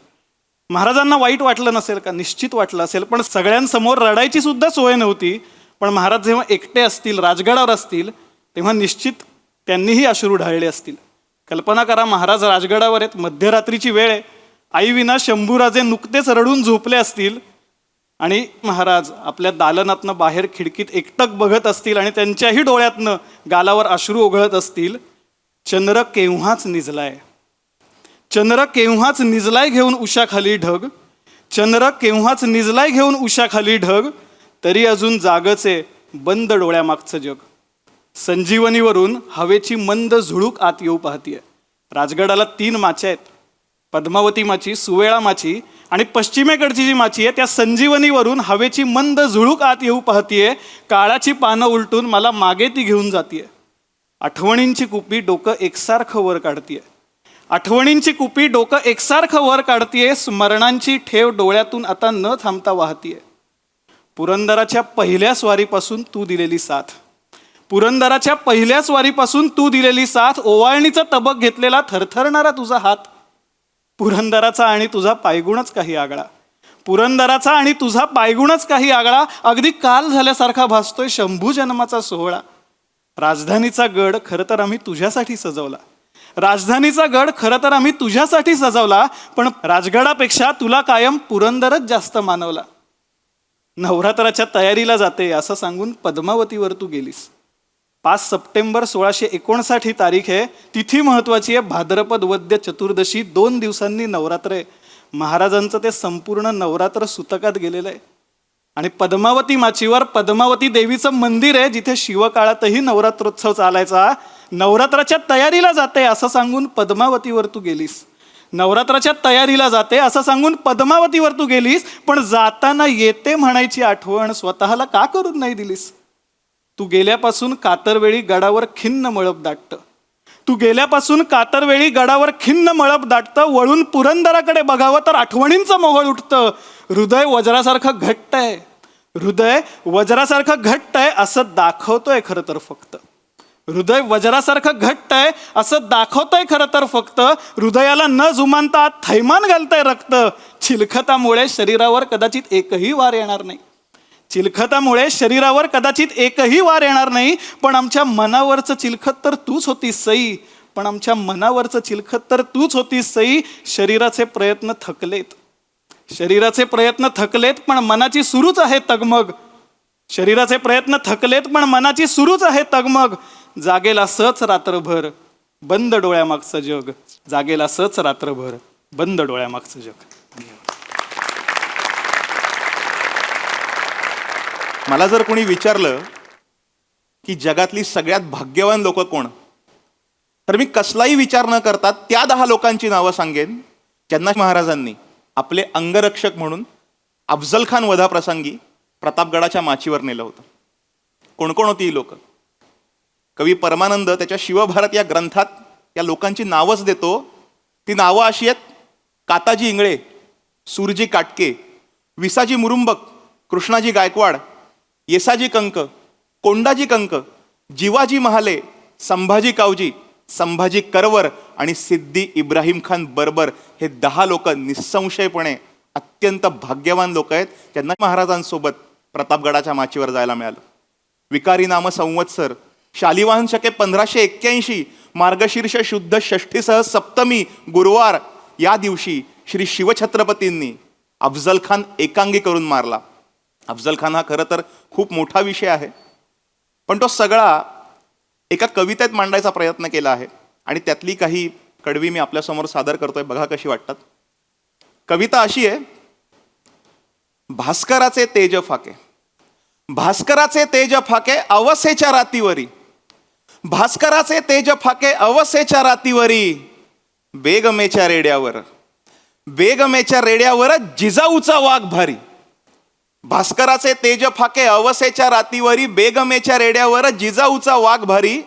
महाराजांना वाईट वाटलं नसेल का? निश्चित वाटलं असेल, पण सगळ्यांसमोर रडायची सुद्धा सोय नव्हती. पण महाराज जेव्हा एकटे असतील, राजगडावर असतील, तेव्हा निश्चित त्यांनीही अश्रू ढाळले असतील. कल्पना करा, महाराज राजगडावर आहेत, मध्यरात्रीची वेळ आहे, आईविना शंभूराजे नुकतेच रडून झोपले असतील आणि महाराज आपल्या दालनातनं बाहेर खिडकीत एकटक बघत असतील आणि त्यांच्याही डोळ्यातनं गालावर अश्रू ओघळत असतील. चंद्र केव्हाच निजलाय, चंद्र केव्हाच निजलाय घेऊन उशाखाली ढग, चंद्र केव्हाच निजलाय घेऊन उशाखाली ढग, तरी अजून जागचे बंद डोळ्यामागचं जग. संजीवनीवरून हवेची मंद झुळूक आत येऊ पाहतीये. राजगडाला 3 माच्या आहेत, पद्मावती माची, सुवेळा माची आणि पश्चिमेकडची जी माची आहे त्या संजीवनीवरून हवेची मंद झुळूक आत येऊ पाहतीये. काळाची पानं उलटून मला मागे ती घेऊन जातीये. आठवणींची कुपी डोकं एकसारखं वर काढतीये, आठवणींची कुपी डोकं एकसारखं वर काढतीये. स्मरणांची ठेव डोळ्यातून आता न थांबता वाहतीये. पुरंदराच्या पहिल्या स्वारीपासून तू दिलेली साथ, पुरंदराच्या पहिल्या स्वारीपासून तू दिलेली साथ, ओवाळणीचा तबक घेतलेला थरथरणारा तुझा हात. पुरंदराचा आणि तुझा पायगुणच काही आगळा, पुरंदराचा आणि तुझा पायगुणच काही आगळा, अगदी काल झाल्यासारखा भासतोय शंभू जन्माचा सोहळा. राजधानीचा गड खरं तर आम्ही तुझ्यासाठी सजवला, राजधानीचा गड खरं तर आम्ही तुझ्यासाठी सजवला, पण राजगडापेक्षा तुला कायम पुरंदरच जास्त मानवला. नवरात्राच्या तयारीला जाते असं सांगून पद्मावतीवर तू गेलीस. 5 सप्टेंबर 1659 ही तारीख आहे, तिथी महत्वाची आहे. भाद्रपद वद्य चतुर्दशी, 2 दिवसांनी नवरात्र आहे. महाराजांचं ते संपूर्ण नवरात्र सुतकात गेलेलं आहे. आणि पद्मावती माचीवर पद्मावती देवीचं मंदिर आहे, जिथे शिवकाळातही नवरात्रोत्सव चालायचा. नवरात्राच्या तयारीला जाते असं सांगून पद्मावतीवर तू गेलीस, नवरात्राच्या तयारीला जाते असं सांगून पद्मावतीवर तू गेलीस. पण जाताना येते म्हणायची आठवण स्वतःला का करून नाही दिलीस? तू गेल्यापासून कातरवेळी गडावर खिन्न मळप दाटतं, तू गेल्यापासून कातरवेळी गडावर खिन्न मळप दाटतं. वळून पुरंदराकडे बघावं तर आठवणींचं मोहळ उठतं. हृदय वज्रासारखं घट्ट आहे, हृदय वज्रासारखं घट्ट आहे असं दाखवतोय खरं तर फक्त, हृदय वज्रासारखं घट्ट आहे असं दाखवतोय खरं तर फक्त. हृदयाला न जुमानता थैमान घालतंय रक्त. चिलखतामुळे शरीरावर कदाचित एकही वार येणार नाही, चिलखतामुळे शरीरावर कदाचित एकही वार येणार नाही. पण आमच्या मनावरचं चिलखत तर तूच होतीस सई, पण आमच्या मनावरचं चिलखत तर तूच होतीस सई. शरीराचे प्रयत्न थकलेत, शरीराचे प्रयत्न थकलेत पण मनाची सुरूच आहे तगमग, शरीराचे प्रयत्न थकलेत पण मनाची सुरूच आहे तगमग. जागेल असंच रात्रभर बंद डोळ्यामागचं जग, जागेल असंच रात्रभर बंद डोळ्यामागचं जग. मला जर कोणी विचारलं की जगातली सगळ्यात भाग्यवान लोक कोण, तर मी कसलाही विचार न करता त्या 10 लोकांची नावं सांगेन ज्यांना महाराजांनी आपले अंगरक्षक म्हणून अफझल खान वधाप्रसंगी प्रतापगडाच्या माचीवर नेलं होतं. कोण कोण होती ही लोक? कवी परमानंद त्याच्या शिवभारत या ग्रंथात या लोकांची नावच देतो. ती नावं अशी आहेत: काताजी इंगळे, सूरजी काटके, विसाजी मुरुंबक, कृष्णाजी गायकवाड, येसाजी कंक, कोंडाजी कंक, जिवाजी महाले, संभाजी कावजी, संभाजी करवर आणि सिद्धी इब्राहिम खान बर्बर. हे 10 लोक निसंशयपणे अत्यंत भाग्यवान लोक आहेत ज्यांना महाराजांसोबत प्रतापगडाच्या माचीवर जायला मिळालं. विकारी नाम संवत्सर, शालिवाहन शके 1581, मार्गशीर्ष शुद्ध षष्ठीसह सप्तमी गुरुवार या दिवशी श्री शिवछत्रपतींनी अफझल खान एकांगी करून मारला अफजल खान हा खरं तर खूप मोठा विषय आहे, पण तो सगळा एका कवितेत मांडायचा प्रयत्न केला आहे आणि त्यातली काही कडवी मी आपल्यासमोर सादर करतोय, बघा कशी वाटतात. कविता अशी आहे. भास्कराचे तेज फाके, भास्कराचे तेज फाके अवसेच्या रातीवरी, भास्कराचे तेज फाके अवसेच्या रातीवरी, बेगमेच्या रेड्यावर, बेगमेच्या रेड्यावर जिजाऊचा वाघ भारी. भास्कराचे तेज फाके अवसेच्या रातीवरी, बेगमेच्या रेड्यावर जिजाऊचा वाघ भारी.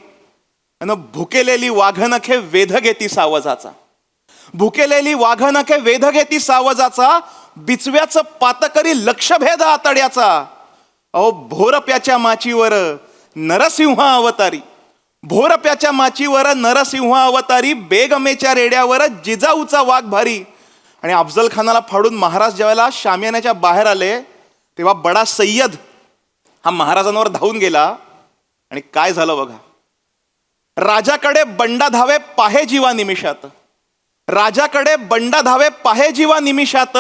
आणि भुकेलेली वाघनखे वेध घेती सावजाचा, भुकेलेली वाघनखे वेध घेती सावजाचा, बिचव्याचं पातकरी लक्षभेद आतड्याचा. अहो भोरप्याच्या माचीवर नरसिंह अवतारी, भोरप्याच्या माचीवर नरसिंह अवतारी, बेगमेच्या रेड्यावर जिजाऊचा वाघ भारी. आणि अफजल खानाला फाडून महाराज ज्यावेळेला शामियान्याच्या बाहेर आले तेव्हा बडा सय्यद हा महाराजांवर धावून गेला आणि काय झालं बघा. राजाकडे बंडा धावे पाहे जीवा निमिषात, राजाकडे बंडा धावे पाहे जीवा निमिषात,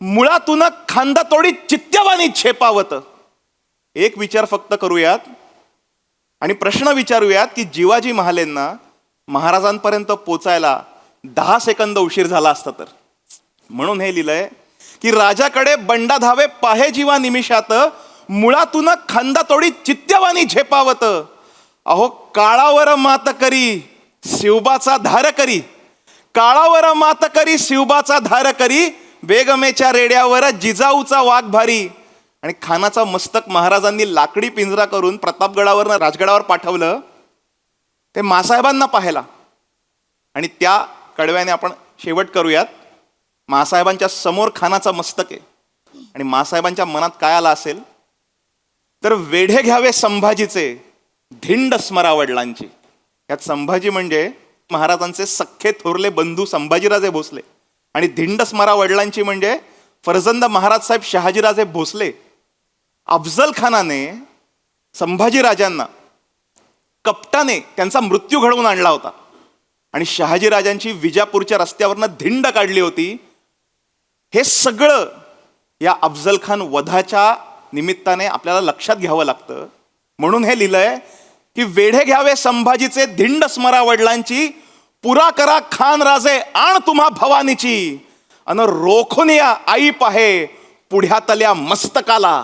मुळातून खांदा तोडी चित्त्यवानी छेपावत. एक विचार फक्त करूयात आणि प्रश्न विचारूयात की जिवाजी महालेंना महाराजांपर्यंत पोचायला 10 सेकंद उशीर झाला असता तर. म्हणून हे लिहिलंय की राजाकडे बंडा धावे पाहे जीवा निमिषात, मुळातून खांदा तोडी चित्त्यवानी झेपावत. अहो काळावर मात करी शिवबाचा धार करी, काळावर मात करी शिवबाचा धार करी, बेगमेच्या रेड्यावर जिजाऊचा वाघ भारी. आणि खानाचा मस्तक महाराजांनी लाकडी पिंजरा करून प्रतापगडावर राजगडावर पाठवलं ते मासाहेबांना पाहायला. आणि त्या कडव्याने आपण शेवट करूयात. मासाहेबांच्या समोर खानाचा मस्तक आहे आणि मासाहेबांच्या मनात काय आलं असेल तर वेढे घ्यावे संभाजीचे धिंड स्मरा वडिलांची. यात संभाजी म्हणजे महाराजांचे सख्खे थोरले बंधू संभाजीराजे भोसले आणि धिंड स्मरा वडिलांची म्हणजे फर्जंद महाराज साहेब शहाजीराजे भोसले. अफजल खानाने संभाजीराजांना कपटाने त्यांचा मृत्यू घडवून आणला होता आणि शहाजीराजांची विजापूरच्या रस्त्यावरनं धिंड काढली होती. हे सगळं या अफजल खान वधाच्या निमित्ताने आपल्याला लक्षात घ्यावं लागतं. म्हणून हे लिहिलंय की वेढे घ्यावे संभाजीचे धिंड स्मरा वडिलांची, पुरा करा खान राजे आण तुम्हा भवानीची. अन रोखून या आई पाहे पुढ्यातल्या मस्तकाला,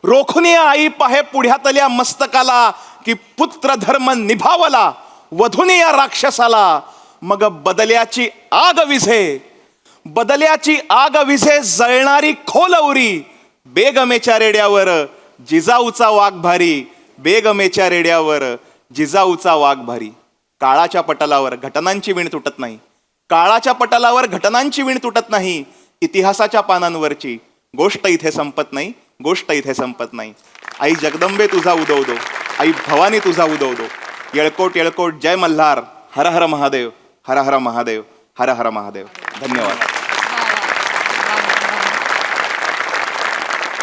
रोखून या आई पाहे पुढ्यातल्या मस्तकाला, की पुत्र धर्म निभावला वधून या राक्षसाला. मग बदल्याची आग विझे, बदल्याची आग विझे जळणारी खोलवरी, बेगमेच्या रेड्यावर जिजाऊचा वाघ भारी, बेगमेच्या रेड्यावर जिजाऊचा वाघ भारी. काळाच्या पटलावर घटनांची वीण तुटत नाही, काळाच्या पटलावर घटनांची वीण तुटत नाही. इतिहासाच्या पानांवरची गोष्ट इथे संपत नाही, गोष्ट इथे संपत नाही. आई जगदंबे तुझा उदवदो, आई भवानी तुझा उदवदो. येळकोट येळकोट जय मल्हार, हर हर महादेव, हर हर महादेव, हर हर महादेव. धन्यवाद.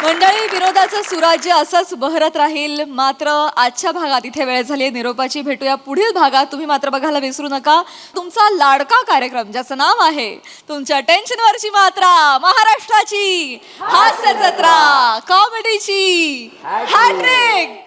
मंडळी, विरोधाचं सुराज्य असंच बहरत राहील. मात्र आजच्या भागात इथे वेळ झाली निरोपाची. भेटूया पुढील भागात. तुम्ही मात्र बघायला विसरू नका तुमचा लाडका कार्यक्रम ज्याचं नाव आहे तुमच्या टेन्शनवरची मात्रा, महाराष्ट्राची हास्य जत्रा, कॉमेडीची हॅट्रिक.